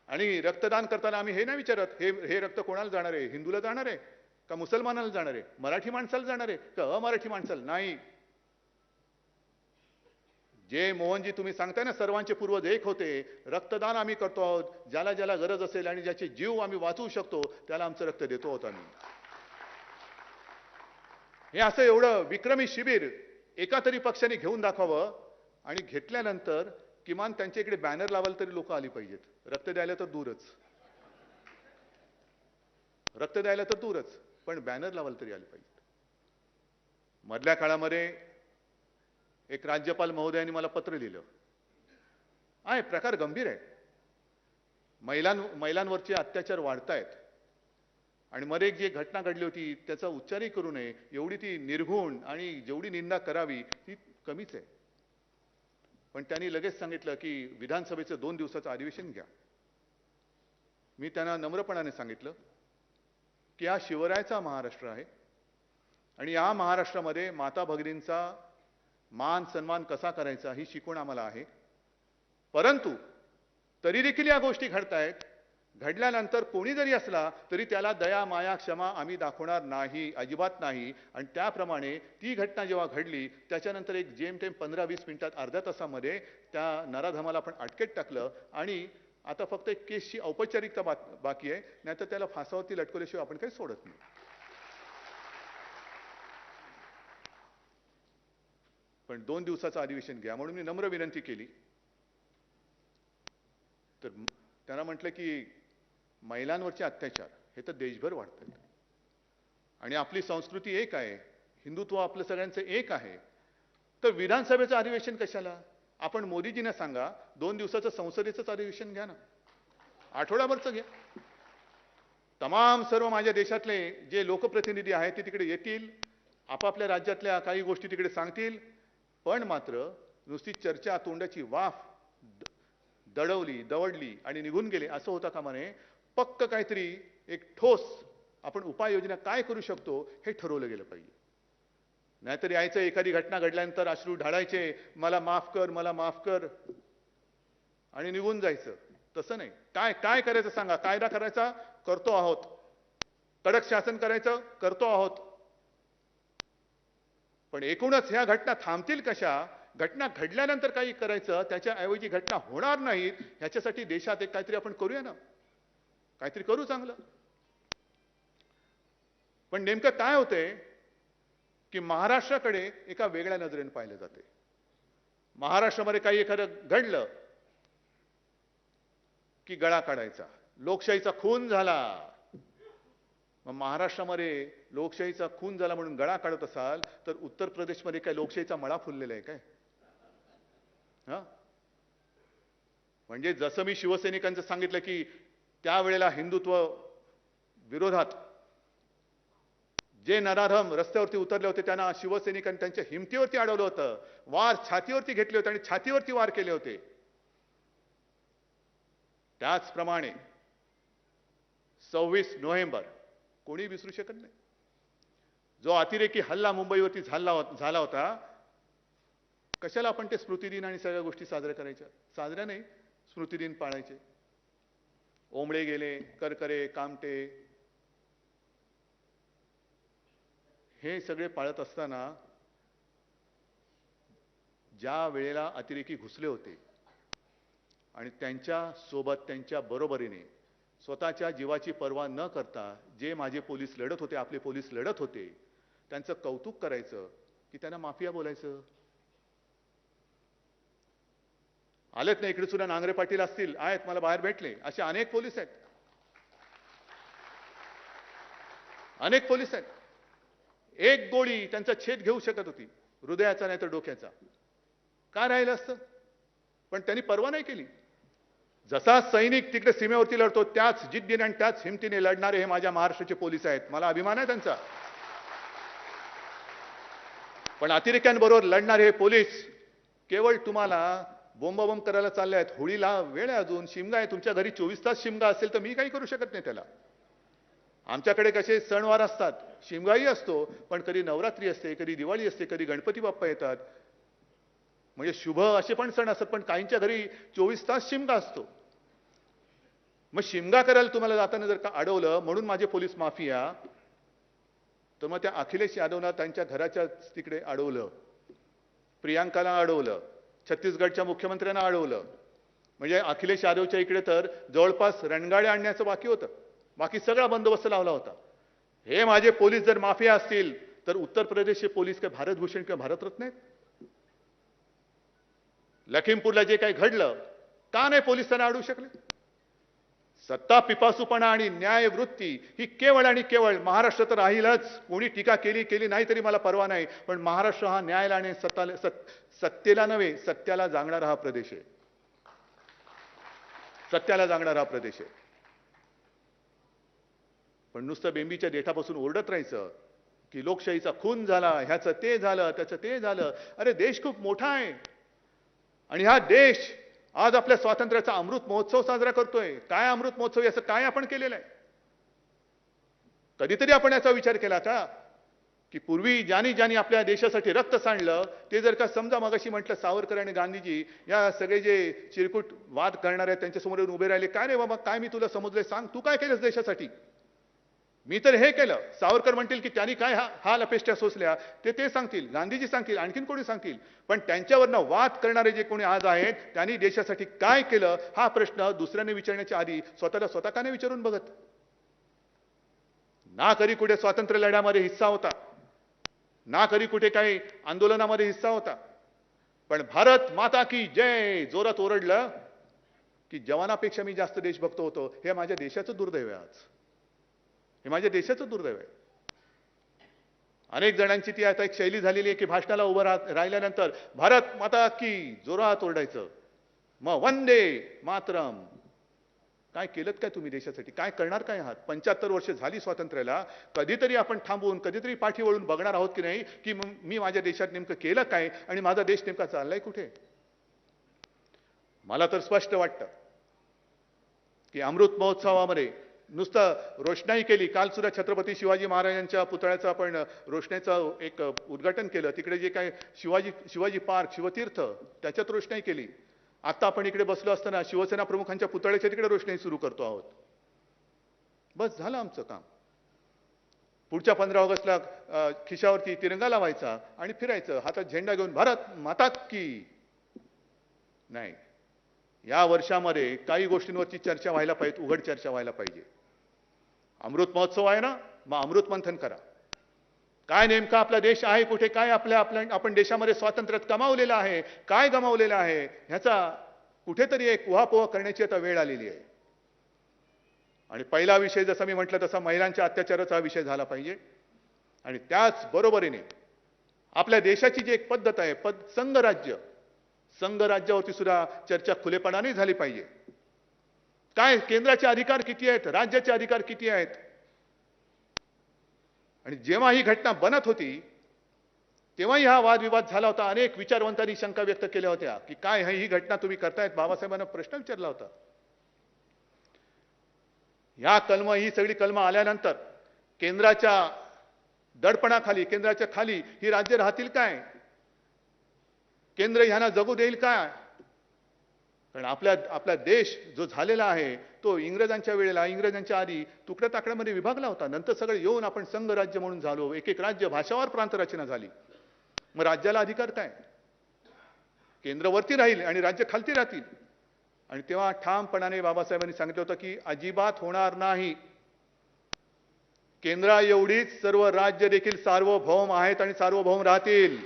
आणि रक्तदान करताना आम्ही हे नाही विचारत हे रक्त कोणाला जाणार आहे? हिंदूला जाणार आहे का मुसलमानाला जाणार आहे? मराठी माणसाला जाणार आहे का अमराठी माणसाला? नाही. जे मोहनजी तुम्ही सांगताय ना, सर्वांचे पूर्वज एक होते. रक्तदान आम्ही करतो आहोत. ज्याला ज्याला गरज असेल आणि ज्याचे जीव आम्ही वाचवू शकतो त्याला आमचं रक्त देतो आहोत आम्ही. हे असं एवढं विक्रमी शिबिर एका तरी पक्षाने घेऊन दाखवावं आणि घेतल्यानंतर किमान त्यांच्या इकडे बॅनर लावायला तरी लोक आली पाहिजेत. रक्त द्यायला तर दूरच, रक्त द्यायला तर दूरच, पण बॅनर लावायला तरी आले पाहिजेत. मधल्या काळामध्ये एक राज्यपाल महोदयांनी मला पत्र लिहिलं. आहे प्रकार गंभीर आहे. महिलांवरचे अत्याचार वाढतायत आणि मध्ये एक जी घटना घडली होती त्याचा उच्चारही करू नये एवढी ती निर्घुण आणि जेवढी निंदा करावी ती कमीच आहे. पण त्यांनी लगेच सांगितलं की विधानसभेचं 2 दिवसाचं अधिवेशन घ्या. मी त्यांना नम्रपणाने सांगितलं की हा शिवरायाचा महाराष्ट्र आहे आणि या महाराष्ट्रामध्ये माता भगिनींचा मान सन्मान कसा करायचा ही शिकवण आम्हाला आहे. परंतु तरी देखील या गोष्टी घडतायत. घडल्यानंतर कोणी जरी असला तरी त्याला दया माया क्षमा आम्ही दाखवणार नाही, अजिबात नाही. आणि त्याप्रमाणे ती घटना जेव्हा घडली त्याच्यानंतर एक जेमतेम 15-20 मिनिटात अर्ध्या तासामध्ये त्या नराधमाला आपण अटकेत टाकलं आणि आता फक्त एक केसची औपचारिकता बाकी आहे, नाहीतर त्याला फासावरती लटकवल्याशिवाय आपण काही सोडत नाही. पण 2 दिवसाचं अधिवेशन घ्या म्हणून मी नम्र विनंती केली. तर त्यांना म्हटलं की महिलांवरचे अत्याचार हे तर देशभर वाढतात आणि आपली संस्कृती एक आहे, हिंदुत्व आपलं सगळ्यांचं एक आहे. तर विधानसभेचं अधिवेशन कशाला? आपण मोदीजींना सांगा 2 दिवसाचं संसदेचं अधिवेशन घ्या ना, आठवडाभरचं घ्या. तमाम सर्व माझ्या देशातले जे लोकप्रतिनिधी आहेत ते तिकडे येतील, आपापल्या राज्यातल्या काही गोष्टी तिकडे सांगतील. पण मात्र नुसती चर्चा, तोंडाची वाफ दवडली आणि निघून गेले असं होता कामा नये. पक्क काहीतरी एक ठोस आपण उपाययोजना काय करू शकतो हे ठरवलं गेलं पाहिजे. नाहीतर यायचं एखादी घटना घडल्यानंतर अश्रू ढाळायचे, मला माफ कर, मला माफ कर आणि निघून जायचं. तसं नाही. काय करायचं सांगा. कायदा करायचा करतो आहोत, कडक शासन करायचं करतो आहोत. पण एकूणच ह्या घटना थांबतील कशा? घटना घडल्यानंतर काही करायचं, त्याच्याऐवजी घटना होणार नाहीत ह्याच्यासाठी देशात एक काहीतरी आपण करूया ना, काहीतरी करू चांगलं. पण नेमकं काय होतंय की महाराष्ट्राकडे एका वेगळ्या नजरेने पाहिलं जाते. महाराष्ट्रामध्ये काही एखादं घडलं की गळा काढायचा, लोकशाहीचा खून झाला. मग महाराष्ट्रामध्ये लोकशाहीचा खून झाला म्हणून गळा काढत असाल तर उत्तर प्रदेशमध्ये काय लोकशाहीचा मळा फुललेला आहे काय? म्हणजे जसं मी शिवसैनिकांचं सांगितलं की त्यावेळेला हिंदुत्व विरोधात जे नराधम रस्त्यावरती उतरले होते त्यांना शिवसैनिकांनी त्यांच्या हिमतीवरती अडवलं होतं, वार छातीवरती घेतले होते आणि छातीवरती वार केले होते. त्याचप्रमाणे 26 नोव्हेंबर कोणी विसरू शकत नाही. जो अतिरेकी हल्ला मुंबईवरती झाला होता, कशाला आपण ते स्मृतिदिन आणि सगळ्या गोष्टी साजऱ्या करायच्या? साजऱ्या नाही, स्मृतिदिन पाळायचे. ओंबळे गेले, करकरे, कामटे हे सगळे पाळत असताना ज्या वेळेला अतिरेकी घुसले होते आणि त्यांच्या सोबत त्यांच्या बरोबरीने स्वतःच्या जीवाची पर्वा न करता जे माझे पोलीस लढत होते, आपले पोलीस लढत होते, त्यांचं कौतुक करायचं की त्यांना माफिया बोलायचं. आलेत ना इकडे सुद्धा नांगरे पाटील असतील, आहेत, मला बाहेर भेटले, असे अनेक पोलीस आहेत, अनेक पोलीस आहेत. एक गोळी त्यांचा छेद घेऊ शकत होती, हृदयाचा नाही तर डोक्याचा. का राहिलं असतं? पण त्यांनी पर्वा नाही केली. जसा सैनिक तिकडे सीमेवरती लढतो त्याच जिद्दीने आणि त्याच हिमतीने लढणारे हे माझ्या महाराष्ट्राचे पोलीस आहेत. मला अभिमान आहे त्यांचा. पण अतिरेक्यांबरोबर लढणारे हे पोलीस केवळ तुम्हाला बोंबाबोंब करायला चालले आहेत. होळीला वेळ आहे, अजून शिमगा आहे, तुमच्या घरी 24 तास शिमगा असेल तर मी काही करू शकत नाही त्याला. आमच्याकडे कसे सणवार असतात, शिमगाही असतो, पण कधी नवरात्री असते, कधी दिवाळी असते, कधी गणपती बाप्पा येतात, म्हणजे शुभ असे पण सण असतात. पण काहींच्या घरी 24 तास शिमगा असतो. मग शिमगा करायला तुम्हाला जाताना जर का अडवलं म्हणून माझे पोलीस माफिया, तर मग त्या अखिलेश यादवला त्यांच्या घराच्या तिकडे अडवलं, प्रियांकाला अडवलं, छत्तीसगडच्या मुख्यमंत्र्यांना अडवलं. म्हणजे अखिलेश यादवच्या इकडे तर जवळपास रणगाडे आणण्याचं बाकी होतं, बाकी सगळा बंदोबस्त लावला होता. हे माझे पोलीस जर माफिया असतील तर उत्तर प्रदेशचे पोलीस काय भारतभूषण किंवा भारतरत्न आहेत? लखीमपूरला जे काही घडलं, का नाही पोलीस त्यांना अडवू शकले? सत्ता पिपासूपणा आणि न्यायवृत्ती ही केवळ आणि केवळ महाराष्ट्र तर राहीलच. कोणी टीका केली नाही तरी मला परवा नाही, पण महाराष्ट्र हा न्यायाला आणि सत्तेला नव्हे, सत्याला जागणारा हा प्रदेश आहे. सत्याला जागणारा हा प्रदेश आहे. पण नुसतं बेंबीच्या देठापासून ओरडत राहायचं की लोकशाहीचा खून झाला, ह्याचं ते झालं, त्याचं ते झालं. अरे देश खूप मोठा आहे आणि हा देश आज आपल्या स्वातंत्र्याचा अमृत महोत्सव साजरा करतोय. काय अमृत महोत्सव, याचं काय आपण केलेलं आहे? कधीतरी आपण याचा विचार केला का की पूर्वी ज्यांनी आपल्या देशासाठी रक्त सांडलं ते जर का समजा मगाशी म्हटलं सावरकर आणि गांधीजी या सगळे जे चिरकुट वाद करणार आहेत त्यांच्यासमोर उभे राहिले, काय रे बाबा, काय मी तुला समजलंय, सांग तू काय केलंस देशासाठी? मी तर हे केलं. सावरकर म्हणतील की त्यांनी काय हाल अपेष्टा सोसल्या ते सांगतील, गांधीजी सांगतील, आणखीन कोणी सांगतील. पण त्यांच्यावरनं वाद करणारे जे कोणी आज आहेत त्यांनी देशासाठी काय केलं हा प्रश्न दुसऱ्यांनी विचारण्याच्या आधी स्वतःला स्वतः का नाही विचारून बघत? ना कधी कुठे स्वातंत्र्य लढ्यामध्ये हिस्सा होता, ना कधी कुठे काही आंदोलनामध्ये हिस्सा होता, पण भारत माता की जय जोरात ओरडलं की जवानापेक्षा मी जास्त देशभक्त होतो. हे माझ्या देशाचं दुर्दैव आहे आज, हे माझ्या देशाचं दुर्दैव आहे. अनेक जणांची ती आता एक शैली झालेली आहे की भाषणाला उभं राहिल्यानंतर भारत माता की जोरात ओरडायचं, मग वंदे मातरम. काय केलं काय तुम्ही देशासाठी? काय करणार काय आहात? 75 वर्ष झाली स्वातंत्र्याला. कधीतरी आपण थांबून कधीतरी पाठी वळून बघणार आहोत की नाही की मी माझ्या देशात नेमकं केलं काय आणि माझा देश नेमका चाललाय कुठे? मला तर स्पष्ट वाटतं की अमृत महोत्सवामध्ये नुसतं रोषणाई केली. काल सुद्धा छत्रपती शिवाजी महाराजांच्या पुतळ्याचं आपण रोषणाईचं एक उद्घाटन केलं. तिकडे जे काय शिवाजी पार्क, शिवतीर्थ, त्याच्यात रोषणाई केली. आता आपण इकडे बसलो असताना शिवसेना प्रमुखांच्या पुतळ्याच्या तिकडे रोषणाई सुरू करतो आहोत. बस झालं आमचं काम. पुढच्या 15 ऑगस्टला खिशावरती तिरंगा लावायचा आणि फिरायचं हातात झेंडा घेऊन, भारत माता की. नाही, या वर्षामध्ये काही गोष्टींवरची चर्चा व्हायला पाहिजे, उघड चर्चा व्हायला पाहिजे. अमृत महोत्सव आहे ना, मग अमृत मंथन करा. काय नेमका आपला देश आहे कुठे, काय आपण देशामध्ये स्वातंत्र्यात कमावलेलं आहे, काय गमावलेलं आहे, ह्याचा कुठेतरी एक उहापोह करण्याची आता वेळ आलेली आहे. आणि पहिला विषय जसा मी म्हटलं तसा महिलांच्या अत्याचाराचा विषय झाला पाहिजे. आणि त्याच बरोबरीने आपल्या देशाची जी एक पद्धत आहे, संघराज्यावरती सुद्धा चर्चा खुलेपणाने झाली पाहिजे. काय केंद्राचे अधिकार किती आहेत, राज्याचे अधिकार किती आहेत? आणि जेव्हा ही घटना बनत होती तेव्हाही हा वादविवाद झाला होता. अनेक विचारवंतांनी शंका व्यक्त केल्या होत्या की काय ही घटना तुम्ही करतायत. बाबासाहेबांना प्रश्न विचारला होता. ही सगळी कलमं आल्यानंतर केंद्राच्या दडपणाखाली, केंद्राच्या खाली ही राज्य राहतील काय? केंद्र ह्यांना जगू देईल काय? कारण आपला देश जो झालेला आहे तो इंग्रजांच्या वेळेला, इंग्रजांच्या आधी तुकड्या ताकड्यामध्ये विभागला होता. नंतर सगळे येऊन आपण संघ राज्य म्हणून झालो. एक एक राज्य, भाषावार प्रांत रचना झाली. मग राज्याला अधिकार काय? केंद्र वरती राहील आणि राज्य खालती राहतील. आणि तेव्हा ठामपणाने बाबासाहेबांनी सांगितलं होतं की अजिबात होणार नाही. केंद्रा एवढीच सर्व राज्य देखील सार्वभौम आहेत आणि सार्वभौम राहतील.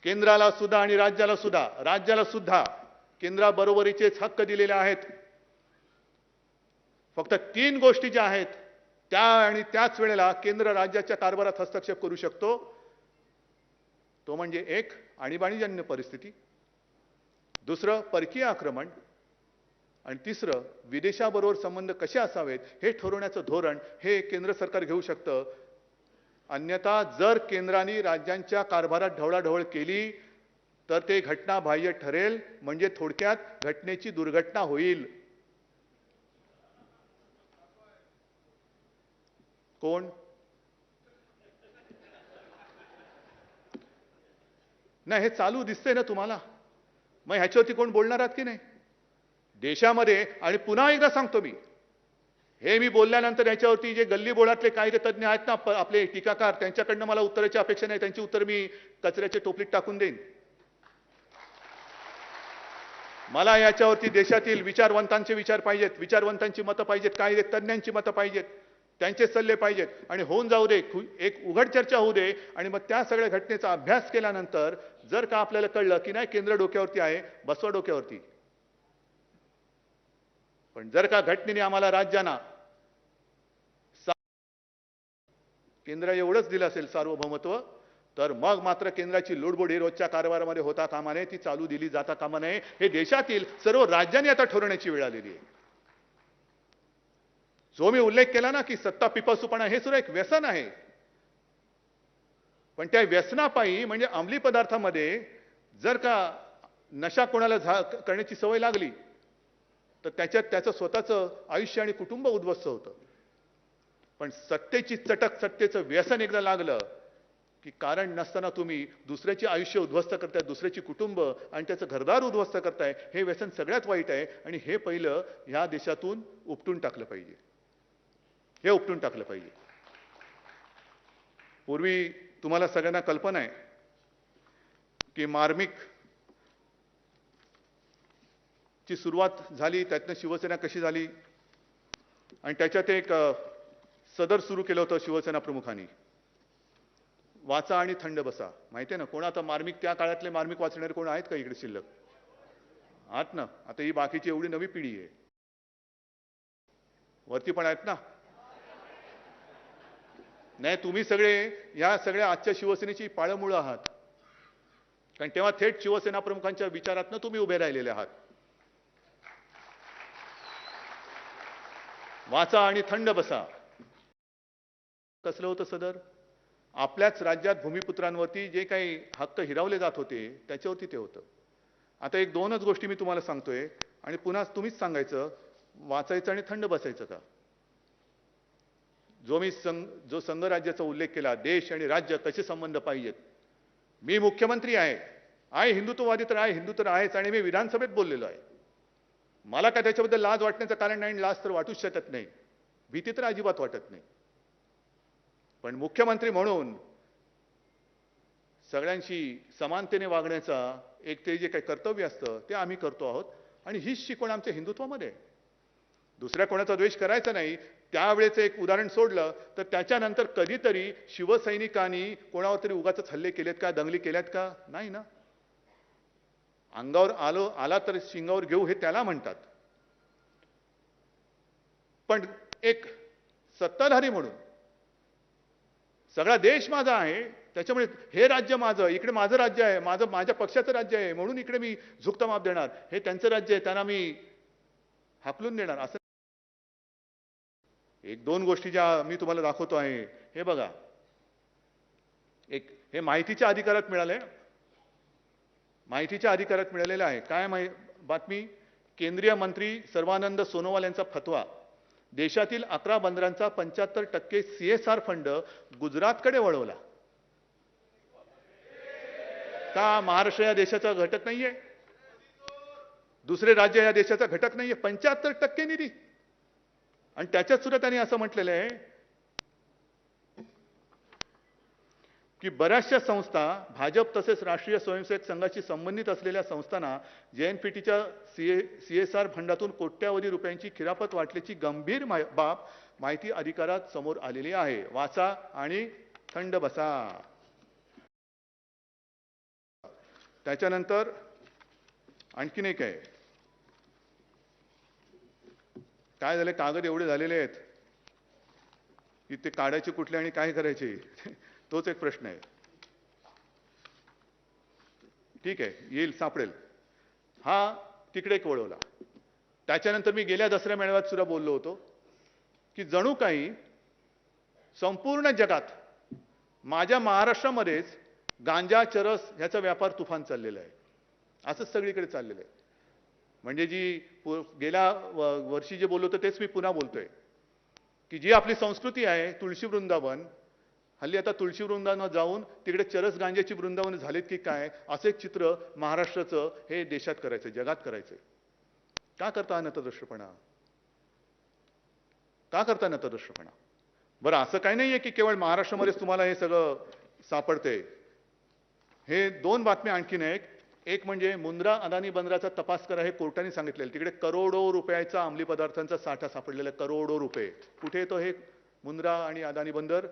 केंद्राला सुद्धा आणि राज्याला सुद्धा केंद्राबरोबरीचेच हक्क दिलेले आहेत. फक्त 3 गोष्टी ज्या आहेत त्या आणि त्याच वेळेला केंद्र राज्याच्या कारभारात हस्तक्षेप करू शकतो. तो म्हणजे एक, आणीबाणीजन्य परिस्थिती, दुसरं परकीय आक्रमण, आणि तिसरं विदेशाबरोबर संबंध कसे असावेत हे ठरवण्याचं धोरण हे केंद्र सरकार घेऊ शकतं. अन्यथा जर केंद्राने राज्यांच्या कारभारात ढवळाढवळ केली तर ते घटनाबाह्य ठरेल. म्हणजे थोडक्यात घटनेची दुर्घटना होईल. कोण? नाही, हे चालू दिसतंय ना तुम्हाला. मग ह्याच्यावरती कोण बोलणार आहात की नाही देशामध्ये? आणि पुन्हा एकदा सांगतो मी, हे मी बोलल्यानंतर याच्यावरती जे गल्ली बोळातले कायदे तज्ञ आहेत ना आपले टीकाकार, त्यांच्याकडनं मला उत्तराची अपेक्षा नाही. त्यांची उत्तर मी कचऱ्याच्या टोपलीत टाकून देईन. मला याच्यावरती देशातील विचारवंतांचे विचार पाहिजेत, विचारवंतांची मतं पाहिजेत, कायदे तज्ञांची मतं पाहिजेत, त्यांचे सल्ले पाहिजेत. आणि होऊन जाऊ दे, एक उघड चर्चा होऊ दे. आणि मग त्या सगळ्या घटनेचा अभ्यास केल्यानंतर जर का आपल्याला कळलं की नाही केंद्र डोक्यावरती आहे, बसवा डोक्यावरती. पण जर का घटनेने आम्हाला राज्यांना केंद्र एवढंच दिलं असेल सार्वभौमत्व, तर मग मात्र केंद्राची लुडबुड ही रोजच्या कारभारामध्ये होता कामा नये, ती चालू दिली जाता कामा नये. हे देशातील सर्व राज्यांनी आता ठरवण्याची वेळ आलेली आहे. जो मी उल्लेख केला ना की सत्ता पिपासूपणा, हे सुद्धा एक व्यसन आहे. पण त्या व्यसनापायी म्हणजे अंमली पदार्थामध्ये जर का नशा कोणाला करण्याची सवय लागली तर त्याच्यात त्याचं स्वतःचं आयुष्य आणि कुटुंब उद्ध्वस्त होतं. पण सत्तेची चटक, सत्तेचं व्यसन एकदा लागलं की कारण नसताना तुम्ही दुसऱ्याचे आयुष्य उद्ध्वस्त करताय, दुसऱ्याची कुटुंब आणि त्याचं घरदार उद्ध्वस्त करताय. हे व्यसन सगळ्यात वाईट आहे आणि हे पहिलं ह्या देशातून उपटून टाकलं पाहिजे. हे उपटून टाकलं पाहिजे. पूर्वी तुम्हाला सगळ्यांना कल्पना आहे की मार्मिक ची सुरुवात झाली, त्यातनं शिवसेना कशी झाली आणि त्याच्यात एक सदर सुरू केलं होतं शिवसेना प्रमुखांनी, वाचा आणि थंड बसा. माहिती आहे ना कोण? आता मार्मिक, त्या काळातले मार्मिक वाचणारे कोण आहेत का इकडे शिल्लक? आहात ना? आता ही बाकीची एवढी नवी पिढी आहे, वरती पण आहेत ना? नाही, तुम्ही सगळे या सगळ्या आजच्या शिवसेनेची पाळमुळं आहात. कारण तेव्हा थेट शिवसेना प्रमुखांच्या विचारातनं तुम्ही उभे राहिलेले आहात. वाचा आणि थंड बसा. कसलं होतं सदर? आपल्याच राज्यात भूमिपुत्रांवरती जे काही हक्क हिरावले जात होते त्याच्यावरती ते होतं. आता एक 2च गोष्टी मी तुम्हाला सांगतोय आणि पुन्हा तुम्हीच सांगायचं, वाचायचं आणि थंड बसायचं का? जो संघ राज्याचा उल्लेख केला, देश आणि राज्य कसे संबंध पाहिजेत. मी मुख्यमंत्री आहे, हिंदुत्ववादी तर आहे, हिंदू तर आहेच, आणि मी विधानसभेत बोललेलो आहे. मला काय त्याच्याबद्दल लाज वाटण्याचं कारण नाही, लाज तर वाटूच शकत नाही, भीती तर अजिबात वाटत नाही. पण मुख्यमंत्री म्हणून सगळ्यांशी समानतेने वागण्याचा एक ते जे काही कर्तव्य असतं ते आम्ही करतो आहोत. आणि हीच शिकवण आमच्या हिंदुत्वामध्ये. दुसऱ्या कोणाचा द्वेष करायचा नाही. त्यावेळेचं एक उदाहरण सोडलं तर त्याच्यानंतर कधीतरी शिवसैनिकांनी कोणावर तरी उगाचच हल्ले केलेत का, दंगली केल्यात का? नाही ना. अंगावर आला तर शिंगावर घेऊ, हे त्याला म्हणतात. पण एक सत्ताधारी म्हणून सगळा देश माझा आहे, त्याच्यामुळे हे राज्य माझं, इकडे माझं राज्य आहे, माझ्या पक्षाचं राज्य आहे, म्हणून इकडे मी झुकतं माप देणार. हे त्यांचं राज्य आहे, त्यांना मी हाकलून देणार असं. 1-2 गोष्टी ज्या मी तुम्हाला दाखवतो आहे, हे बघा. हे माहितीच्या अधिकारात मिळाले, माहितीच्या अधिकारात मिळालेलं आहे. काय बातमी? केंद्रीय मंत्री सर्वानंद सोनोवाल यांचा फतवा, देशातील 11 बंदरांचा 75% CSR फंड गुजरातकडे वळवला. का महाराष्ट्र या देशाचा घटक नाहीये? दुसरे राज्य या देशाचा घटक नाहीये? 75% निधी. आणि त्याच्यात सुद्धा त्यांनी असं म्हटलेलं आहे की बऱ्याचशा संस्था भाजप तसेच राष्ट्रीय स्वयंसेवक संघाशी संबंधित असलेल्या संस्थांना JNPTच्या CSR फंडातून कोट्यावधी रुपयांची खिरापत वाटल्याची गंभीर बाब माहिती अधिकारात समोर आलेली आहे. वाचा आणि थंड बसा. त्याच्यानंतर आणखीन एक आहे. काय झाले, कागद एवढे झालेले आहेत की ते काढायचे कुठले आणि काय करायचे तोच एक प्रश्न आहे. ठीक आहे, येईल, सापडेल. हा तिकडे एक वळवला. त्याच्यानंतर मी गेल्या दसऱ्या मेळाव्यात सुद्धा बोललो होतो की जणू काही संपूर्ण जगात माझ्या महाराष्ट्रामध्येच गांजा चरस ह्याचा व्यापार तुफान चाललेला आहे. असंच सगळीकडे चाललेलं आहे. म्हणजे जी गेल्या वर्षी जे बोललो होतो तेच मी पुन्हा बोलतोय की जी आपली संस्कृती आहे तुळशी वृंदावन, हल्ली आता तुळशी वृंदावन जाऊन तिकडे चरस गांजाची वृंदावन झालीत की काय, असं एक चित्र महाराष्ट्राचं हे देशात करायचं, जगात करायचं. का करता हा नतद्रष्टपणा? का करता नतद्रष्टपणा? बरं, असं काही नाहीये की केवळ महाराष्ट्रामध्येच तुम्हाला हे सगळं सापडते. हे दोन बातम्या आणखीन एक म्हणजे मुंद्रा अदानी बंदराचा तपास करा हे कोर्टाने सांगितलेलं. तिकडे करोडो रुपयाचा अंमली पदार्थांचा साठा सापडलेला, करोडो रुपये. कुठे येतो हे मुंद्रा आणि अदानी बंदर?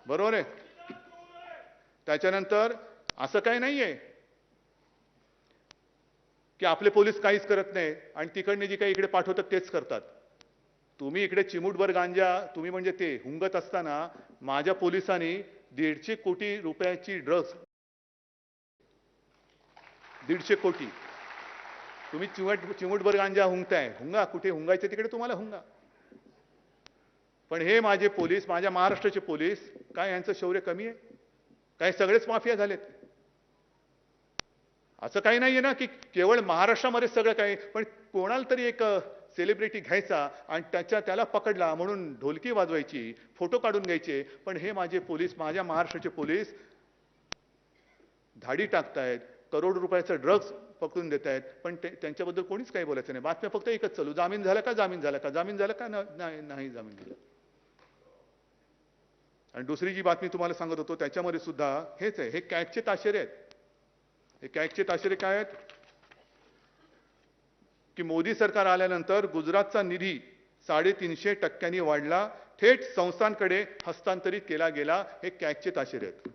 बरोबर आहे. त्याच्यानंतर असं काही नाहीये की आपले पोलीस काहीच करत नाही आणि तिकडने जी काही इकडे पाठवतात तेच करतात. तुम्ही इकडे चिमूटभर गांजा तुम्ही म्हणजे ते हुंगत असताना माझ्या पोलिसांनी 150 कोटी रुपयाची ड्रग्ज, 150 कोटी, तुम्ही चिमूटभर गांजा हुंगताय. हुंगा, कुठे हुंगायचे तिकडे तुम्हाला हुंगा. पण हे माझे पोलीस, माझ्या महाराष्ट्राचे पोलीस, काय यांचं शौर्य कमी आहे? काय सगळेच माफिया झालेत? असं काही नाहीये ना की केवळ महाराष्ट्रामध्ये सगळं काही. पण कोणाला तरी एक सेलिब्रिटी घ्यायचा आणि त्याला पकडला म्हणून ढोलकी वाजवायची, फोटो काढून घ्यायचे. पण हे माझे पोलीस, माझ्या महाराष्ट्राचे पोलीस धाडी टाकतायत, करोड रुपयाचा ड्रग्ज पकडून देत आहेत. पण त्यांच्याबद्दल कोणीच काही बोलायचं नाही. बातम्या फक्त एकच चालू, जामीन झाला का, जामीन झाला का, जामीन झाला का, नाही जामीन झाला. आणि दुसरी जी बातमी तुम्हाला सांगत होतो त्याच्यामध्ये सुद्धा हेच आहे. हे कॅगचे ताशेरे आहेत. हे कॅगचे ताशेरे काय आहेत की मोदी सरकार आल्यानंतर गुजरातचा निधी 350% वाढला, थेट संस्थांकडे हस्तांतरित केला गेला. हे कॅगचे ताशेरे आहेत.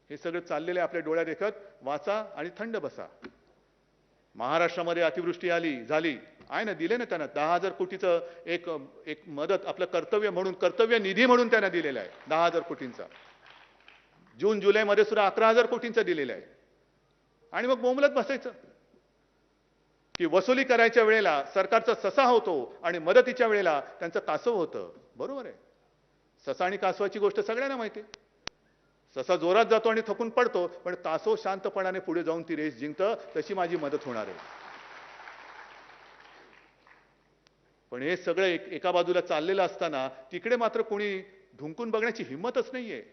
हे सगळं चाललेले आपल्या डोळ्यात देखत. वाचा आणि थंड बसा. महाराष्ट्रामध्ये अतिवृष्टी झाली आहे ना, दिले ना त्यांना 10,000 कोटीचं एक मदत, आपलं कर्तव्य म्हणून, कर्तव्य निधी म्हणून त्यांना दिलेला आहे 10,000 कोटींचा. जून जुलैमध्ये सुद्धा 11,000 कोटींचा दिलेला आहे. आणि मग बोंबलत बसायचं की वसुली करायच्या वेळेला सरकारचा ससा होतो आणि मदतीच्या वेळेला त्यांचं कासव होतं. बरोबर आहे. ससा आणि कासवाची गोष्ट सगळ्यांना माहिती आहे. ससा जोरात जातो आणि थकून पडतो, पण कासव शांतपणाने पुढे जाऊन ती रेस जिंकतं. तशी माझी मदत होणार आहे. पण हे सगळं एका बाजूला चाललेलं असताना तिकडे मात्र कोणी ढुंकून बघण्याची हिंमतच नाहीये.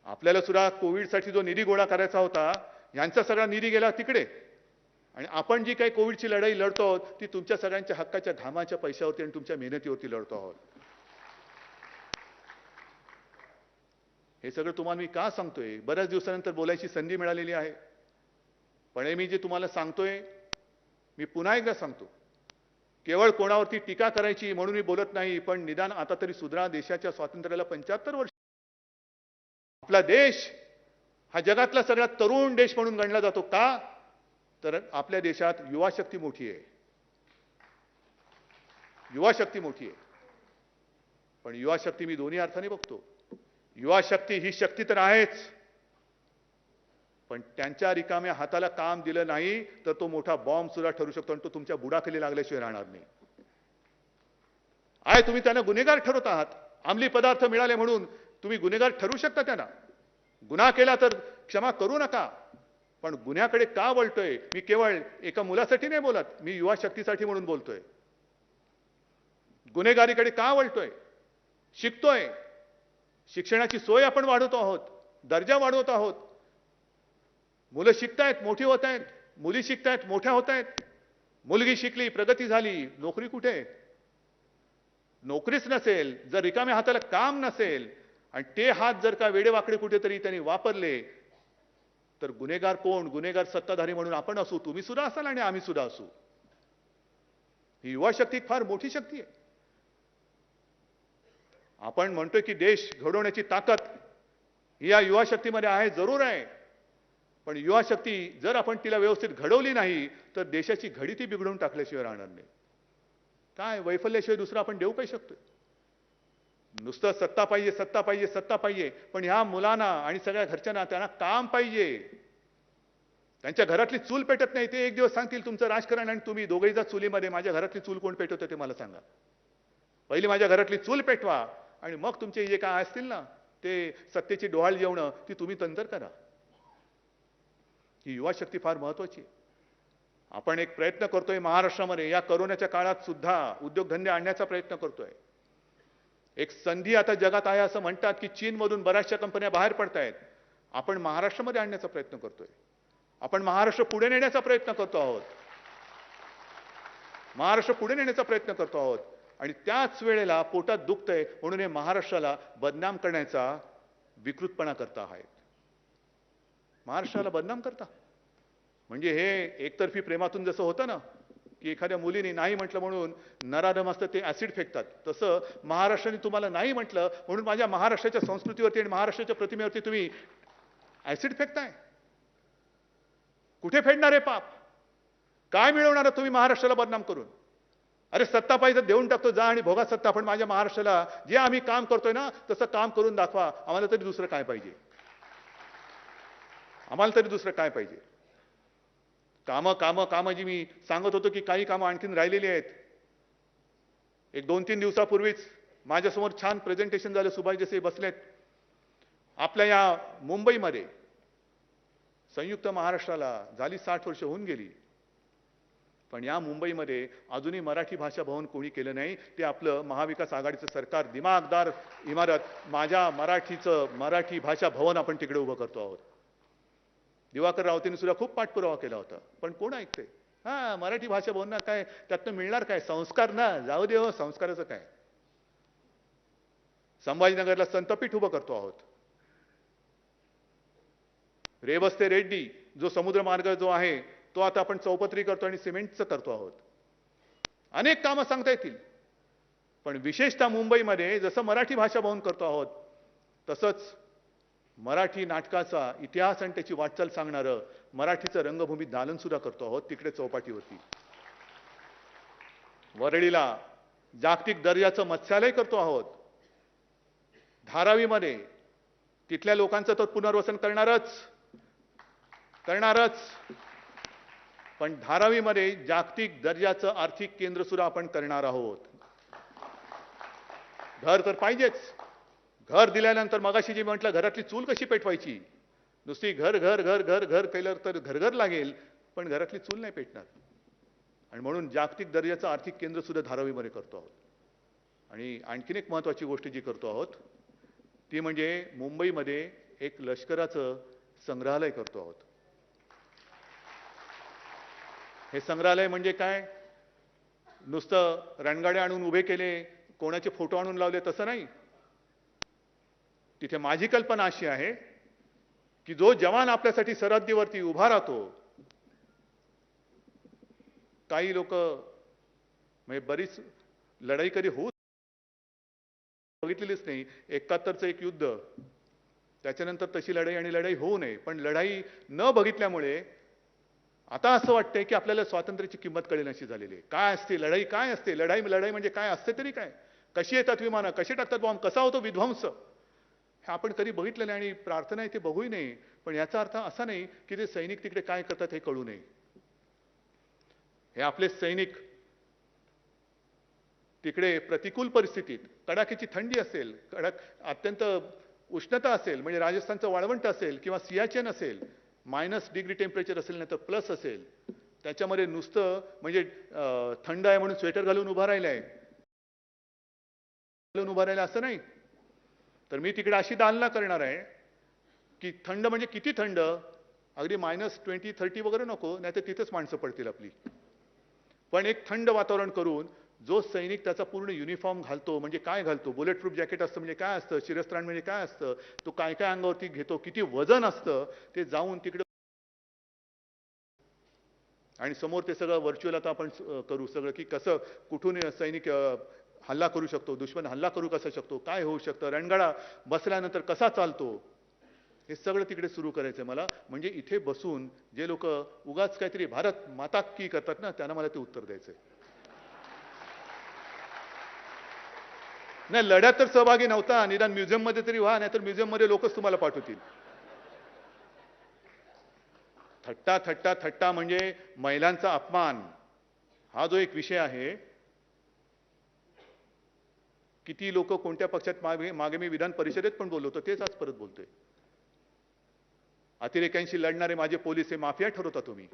आपल्याला सुद्धा कोविडसाठी जो निधी गोळा करायचा होता, यांचा सगळा निधी गेला तिकडे. आणि आपण जी काही कोविडची लढाई लढतो आहोत ती तुमच्या सगळ्यांच्या हक्काच्या घामाच्या पैशावरती आणि तुमच्या मेहनतीवरती लढतो आहोत. हे सगळं तुम्हाला मी का सांगतोय? बऱ्याच दिवसानंतर बोलायची संधी मिळालेली आहे. पण हे मी जे तुम्हाला सांगतोय, मी पुन्हा एकदा सांगतो, केवळ कोणावरती टीका करायची म्हणून मी बोलत नाही. पण निदान आता तरी सुधरा. देशाच्या स्वातंत्र्याला 75 वर्ष. आपला देश हा जगातला सगळ्यात तरुण देश म्हणून गणला जातो. का? तर आपल्या देशात युवा शक्ती मोठी आहे. युवा शक्ती मोठी आहे. पण युवा शक्ती मी दोन्ही अर्थाने बघतो. युवा शक्ती ही शक्ती तर आहेच, पण त्यांच्या रिकाम्या हाताला काम दिलं नाही तर तो मोठा बॉम्ब सुद्धा ठरू शकतो आणि तो तुमच्या बुडाखाली लागल्याशिवाय राहणार नाही. तुम्ही त्यांना गुन्हेगार ठरवत आहात. अंमली पदार्थ मिळाले म्हणून तुम्ही गुन्हेगार ठरू शकता त्यांना. गुन्हा केला तर क्षमा करू नका. पण गुन्ह्याकडे का वळतोय? मी केवळ एका मुलासाठी नाही बोलत, मी युवा शक्तीसाठी म्हणून बोलतोय. गुन्हेगारीकडे का वळतोय? शिकतोय. शिक्षणाची सोय आपण वाढवतो आहोत, दर्जा वाढवत आहोत. मुलं शिकतायत, मोठी होत आहेत, मुली शिकतायत, मोठ्या होत आहेत. मुलगी शिकली, प्रगती झाली, नोकरी कुठे? नोकरीच नसेल, जर रिकाम्या हाताला काम नसेल आणि ते हात जर का वेडेवाकडे कुठेतरी त्यांनी वापरले तर गुन्हेगार कोण? गुन्हेगार सत्ताधारी म्हणून आपण असू, तुम्ही सुद्धा असाल आणि आम्ही सुद्धा असू. ही युवा शक्ती फार मोठी शक्ती आहे. आपण म्हणतोय की देश घडवण्याची ताकद ही या युवा शक्तीमध्ये आहे, जरूर आहे. पण युवा शक्ती जर आपण तिला व्यवस्थित घडवली नाही तर देशाची घडी ती बिघडवून टाकल्याशिवाय राहणार नाही. काय वैफल्याशिवाय दुसरं आपण देऊ काय शकतो? नुसतं सत्ता पाहिजे, सत्ता पाहिजे, सत्ता पाहिजे. पण ह्या मुलांना आणि सगळ्या घरच्यांना त्यांना काम पाहिजे. त्यांच्या घरातली चूल पेटत नाही. ते एक दिवस सांगतील तुमचं राजकारण आणि तुम्ही दोघेही जा चुलीमध्ये. माझ्या घरातली चूल कोण पेटवतं ते मला सांगा. पहिली माझ्या घरातली चूल पेटवा आणि मग तुमचे जे काय असतील ना ते सत्तेची डोहाळ जेवणं ती तुम्ही तंतर करा. ही युवा शक्ती फार महत्वाची आहे. आपण एक प्रयत्न करतोय महाराष्ट्रामध्ये या कोरोनाच्या काळात सुद्धा उद्योगधंदे आणण्याचा प्रयत्न करतोय. एक संधी आता जगात आहे असं म्हणतात की चीनमधून बऱ्याचशा कंपन्या बाहेर पडतायत. आपण महाराष्ट्रामध्ये आणण्याचा प्रयत्न करतोय. आपण महाराष्ट्र पुढे नेण्याचा प्रयत्न करतो आहोत. महाराष्ट्र पुढे नेण्याचा प्रयत्न करतो आहोत आणि त्याच वेळेला पोटात दुखतंय म्हणून हे महाराष्ट्राला बदनाम करण्याचा विकृतपणा करता आहेत. महाराष्ट्राला बदनाम करता म्हणजे हे एकतर्फी प्रेमातून जसं होतं ना की एखाद्या मुलीने नाही म्हटलं म्हणून नराधम असतं ते ऍसिड फेकतात, तसं महाराष्ट्राने तुम्हाला नाही म्हटलं म्हणून माझ्या महाराष्ट्राच्या संस्कृतीवरती आणि महाराष्ट्राच्या प्रतिमेवरती तुम्ही ऍसिड फेकताय. कुठे फेडणार आहे पाप? काय मिळवणार तुम्ही महाराष्ट्राला बदनाम करून? अरे सत्ता पाहिजे देऊन टाकतो, जा आणि भोगा सत्ता. पण माझ्या महाराष्ट्राला जे आम्ही काम करतोय ना तसं काम करून दाखवा. आम्हाला तरी दुसरं काय पाहिजे? आम्हाला तरी दुसरं काय पाहिजे? कामं कामं कामं जी मी सांगत होतो की काही कामं आणखीन राहिलेली आहेत. एक 2-3 दिवसापूर्वीच माझ्यासमोर छान प्रेझेंटेशन झालं. सुभाष देसाई बसलेत. आपल्या या मुंबईमध्ये संयुक्त महाराष्ट्राला झाली 60 वर्ष होऊन गेली. पण या मुंबईमध्ये अजूनही मराठी भाषा भवन कोणी केलं नाही. ते आपलं महाविकास आघाडीचं सरकार दिमागदार इमारत माझ्या मराठी भाषा भवन आपण तिकडे उभं करतो आहोत. दिवाकर रावतेंनी सुद्धा खूप पाठपुरावा केला होता. पण कोण ऐकते? मराठी भाषा भवन ना काय त्यातनं मिळणार काय? संस्कार ना जाऊ दे हो, संस्काराचं काय? संभाजीनगरला संतपीठ उभं करतो आहोत. रेवस्ते रेड्डी जो समुद्र मार्ग जो आहे तो आता आपण चौपदरी करतो आणि सिमेंटचं करतो आहोत. अनेक कामं सांगता येतील. पण विशेषतः मुंबईमध्ये जसं मराठी भाषा भवन करतो आहोत तसंच मराठी नाटकाचा इतिहास आणि त्याची वाटचाल सांगणारं मराठीचं रंगभूमी दालन सुद्धा करतो आहोत तिकडे चौपाटीवरती. वरळीला जागतिक दर्जाचं मत्स्यालय करतो आहोत. धारावीमध्ये तिथल्या लोकांचं तर पुनर्वसन करणारच. पण धारावीमध्ये जागतिक दर्जाचं आर्थिक केंद्र सुद्धा आपण करणार आहोत. घर तर पाहिजेच. घर दिल्यानंतर मगाशी जी म्हटलं घरातली चूल कशी पेटवायची? नुसती घर घर घर घर घर केलं तर घरघर लागेल पण घरातली चूल नाही पेटणार. आणि म्हणून जागतिक दर्जाचं आर्थिक केंद्र सुद्धा धारावीमध्ये करतो आहोत. आणि आणखीन एक महत्त्वाची गोष्ट जी करतो आहोत ती म्हणजे मुंबईमध्ये एक लष्कराचं संग्रहालय करतो आहोत. हे संग्रहालय म्हणजे काय? नुसतं रणगाड्या आणून उभे केले, कोणाचे फोटो आणून लावले तसं नाही. तिथे माझी कल्पना अशी आहे की जो जवान आपल्यासाठी सरहद्दीवरती उभा राहतो, काही लोक म्हणजे बरीच लढाई कधी बघितलेलीच नाही. 71चं एक युद्ध, त्याच्यानंतर तशी लढाई आणि लढाई होऊ नये. पण लढाई न बघितल्यामुळे आता असं वाटतंय की आपल्याला स्वातंत्र्याची किंमत कळेल अशी झालेली आहे. काय असते लढाई? काय असते लढाई? लढाई म्हणजे काय असते तरी काय? कशी येतात विमानं, कशी टाकतात बॉम्ब, कसा होतो विध्वंस, हे आपण कधी बघितलेलं आणि प्रार्थना आहे ते बघूही नाही. पण याचा अर्थ असा नाही की ते सैनिक तिकडे काय करतात हे कळू नये. हे आपले सैनिक तिकडे प्रतिकूल परिस्थितीत, कडाक्याची थंडी असेल, अत्यंत उष्णता असेल, म्हणजे राजस्थानचं वाळवंट असेल किंवा सियाचेन असेल, -डिग्री टेम्परेचर असेल नाही तर प्लस असेल, त्याच्यामध्ये नुसतं म्हणजे थंड आहे म्हणून स्वेटर घालून उभा राहिलाय असं नाही. तर मी तिकडे अशी दालना करणार आहे की थंड म्हणजे किती थंड, अगदी -20-30 वगैरे नको, नाही तर तिथेच माणसं पडतील आपली. पण एक थंड वातावरण करून जो सैनिक त्याचा पूर्ण युनिफॉर्म घालतो, म्हणजे काय घालतो, बुलेट प्रूफ जॅकेट असतं म्हणजे काय असतं, शिरस्त्राण म्हणजे काय असतं, तो काय काय अंगावरती घेतो, किती वजन असतं, ते जाऊन तिकडे आणि समोर ते सगळं व्हर्च्युअल आता आपण करू सगळं, की कसं कुठून सैनिक हल्ला करू शकतो, दुश्मन हल्ला करू कसा शकतो, काय होऊ शकतं, रणगाडा बसल्यानंतर कसा चालतो, हे सगळं तिकडे सुरू करायचं मला. म्हणजे इथे बसून जे लोक उगाच काहीतरी भारत माता की करतात ना, त्यांना मला ते उत्तर द्यायचंय. नाही, लढ्यात तर सहभागी नव्हता, निदान म्युझियम मध्ये तरी व्हा, नाहीतर म्युझियम मध्ये लोकच तुम्हाला पाठवतील. थट्टा थट्टा थट्टा म्हणजे महिलांचा अपमान, हा जो एक विषय आहे. किती लोक कोणत्या पक्षात मागे मी विधान परिषदेत पण बोललो होतो, तेच आज परत बोलतोय. अतिरेक्यांशी लढणारे माझे पोलीस हे माफिया ठरवता तुम्ही.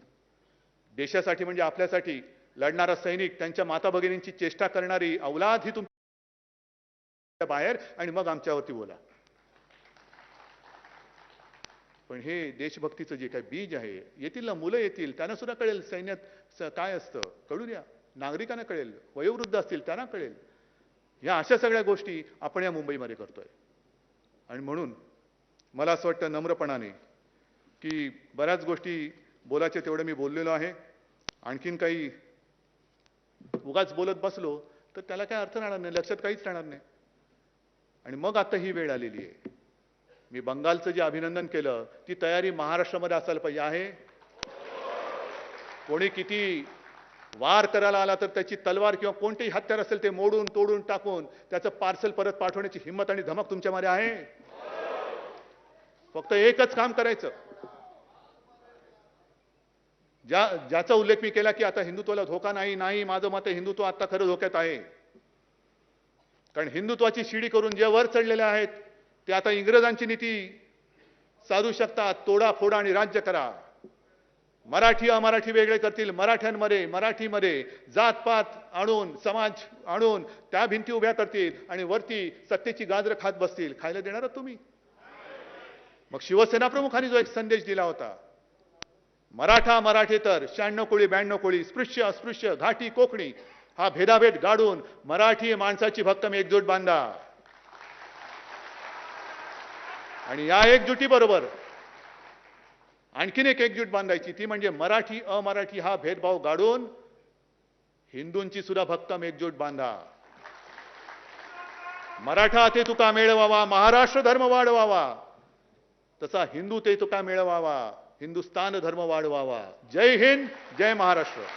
देशासाठी म्हणजे आपल्यासाठी लढणारा सैनिक, त्यांच्या माता भगिनींची चेष्टा करणारी औलाद ही तुमच्या बाहेर, आणि मग आमच्यावरती बोला. पण हे देशभक्तीचं जे काही बीज आहे, येतील ना मुलं, येतील, त्यांना सुद्धा कळेल सैन्यात काय असतं, कळू द्या. नागरिकांना कळेल, वयोवृद्ध असतील त्यांना कळेल. या अशा सगळ्या गोष्टी आपण या मुंबईमध्ये करतोय. आणि म्हणून मला असं वाटतं नम्रपणाने की बऱ्याच गोष्टी बोलायचे तेवढे मी बोललेलो आहे. आणखीन काही उगाच बोलत बसलो तर त्याला काय अर्थ राहणार नाही, लक्षात काहीच राहणार नाही. आणि मग आता ही वेळ आलेली आहे. मी बंगालचं जे अभिनंदन केलं, ती तयारी महाराष्ट्रामध्ये असायला पाहिजे आहे. कोणी किती वार करायला आला तर त्याची तलवार किंवा कोणतेही हत्यार असेल ते मोडून तोडून टाकून त्याचं पार्सल परत पाठवण्याची हिंमत आणि धमक तुमच्यामध्ये आहे. फक्त एकच काम करायचं, ज्याचा उल्लेख मी केला की आता हिंदुत्वाला धोका नाही, माझं मत आहे हिंदुत्व आता खरं धोक्यात आहे. कारण हिंदुत्वाची शिडी करून जे वर चढलेले आहेत ते आता इंग्रजांची नीती साधू शकतात, तोडा फोडा आणि राज्य करा. मराठी अमराठी वेगळे करतील, मराठ्यांमध्ये मराठीमध्ये जातपात आणून, समाज आणून त्या भिंती उभ्या करतील आणि वरती सत्तेची गाजरं खात बसतील. खायला देणार तुम्ही? मग शिवसेना प्रमुखांनी जो एक संदेश दिला होता, मराठा मराठेतर 96 कोळी 92 कोळी, स्पृश्य अस्पृश्य घाटी कोकणी, हा भेदाभेद गाडून मराठी माणसाची भक्कम एकजूट बांधा. आणि या एकजुटीबरोबर आणखीन एक एकजूट बांधायची, ती म्हणजे मराठी अमराठी हा भेदभाव गाडून हिंदूंची सुद्धा भक्कम एकजूट बांधा. मराठा ते तुका मिळवावा, महाराष्ट्र धर्म वाढवावा, तसा हिंदू ते तुका मिळवावा, हिंदुस्तान धर्म वाढवावा. जय हिंद, जय महाराष्ट्र.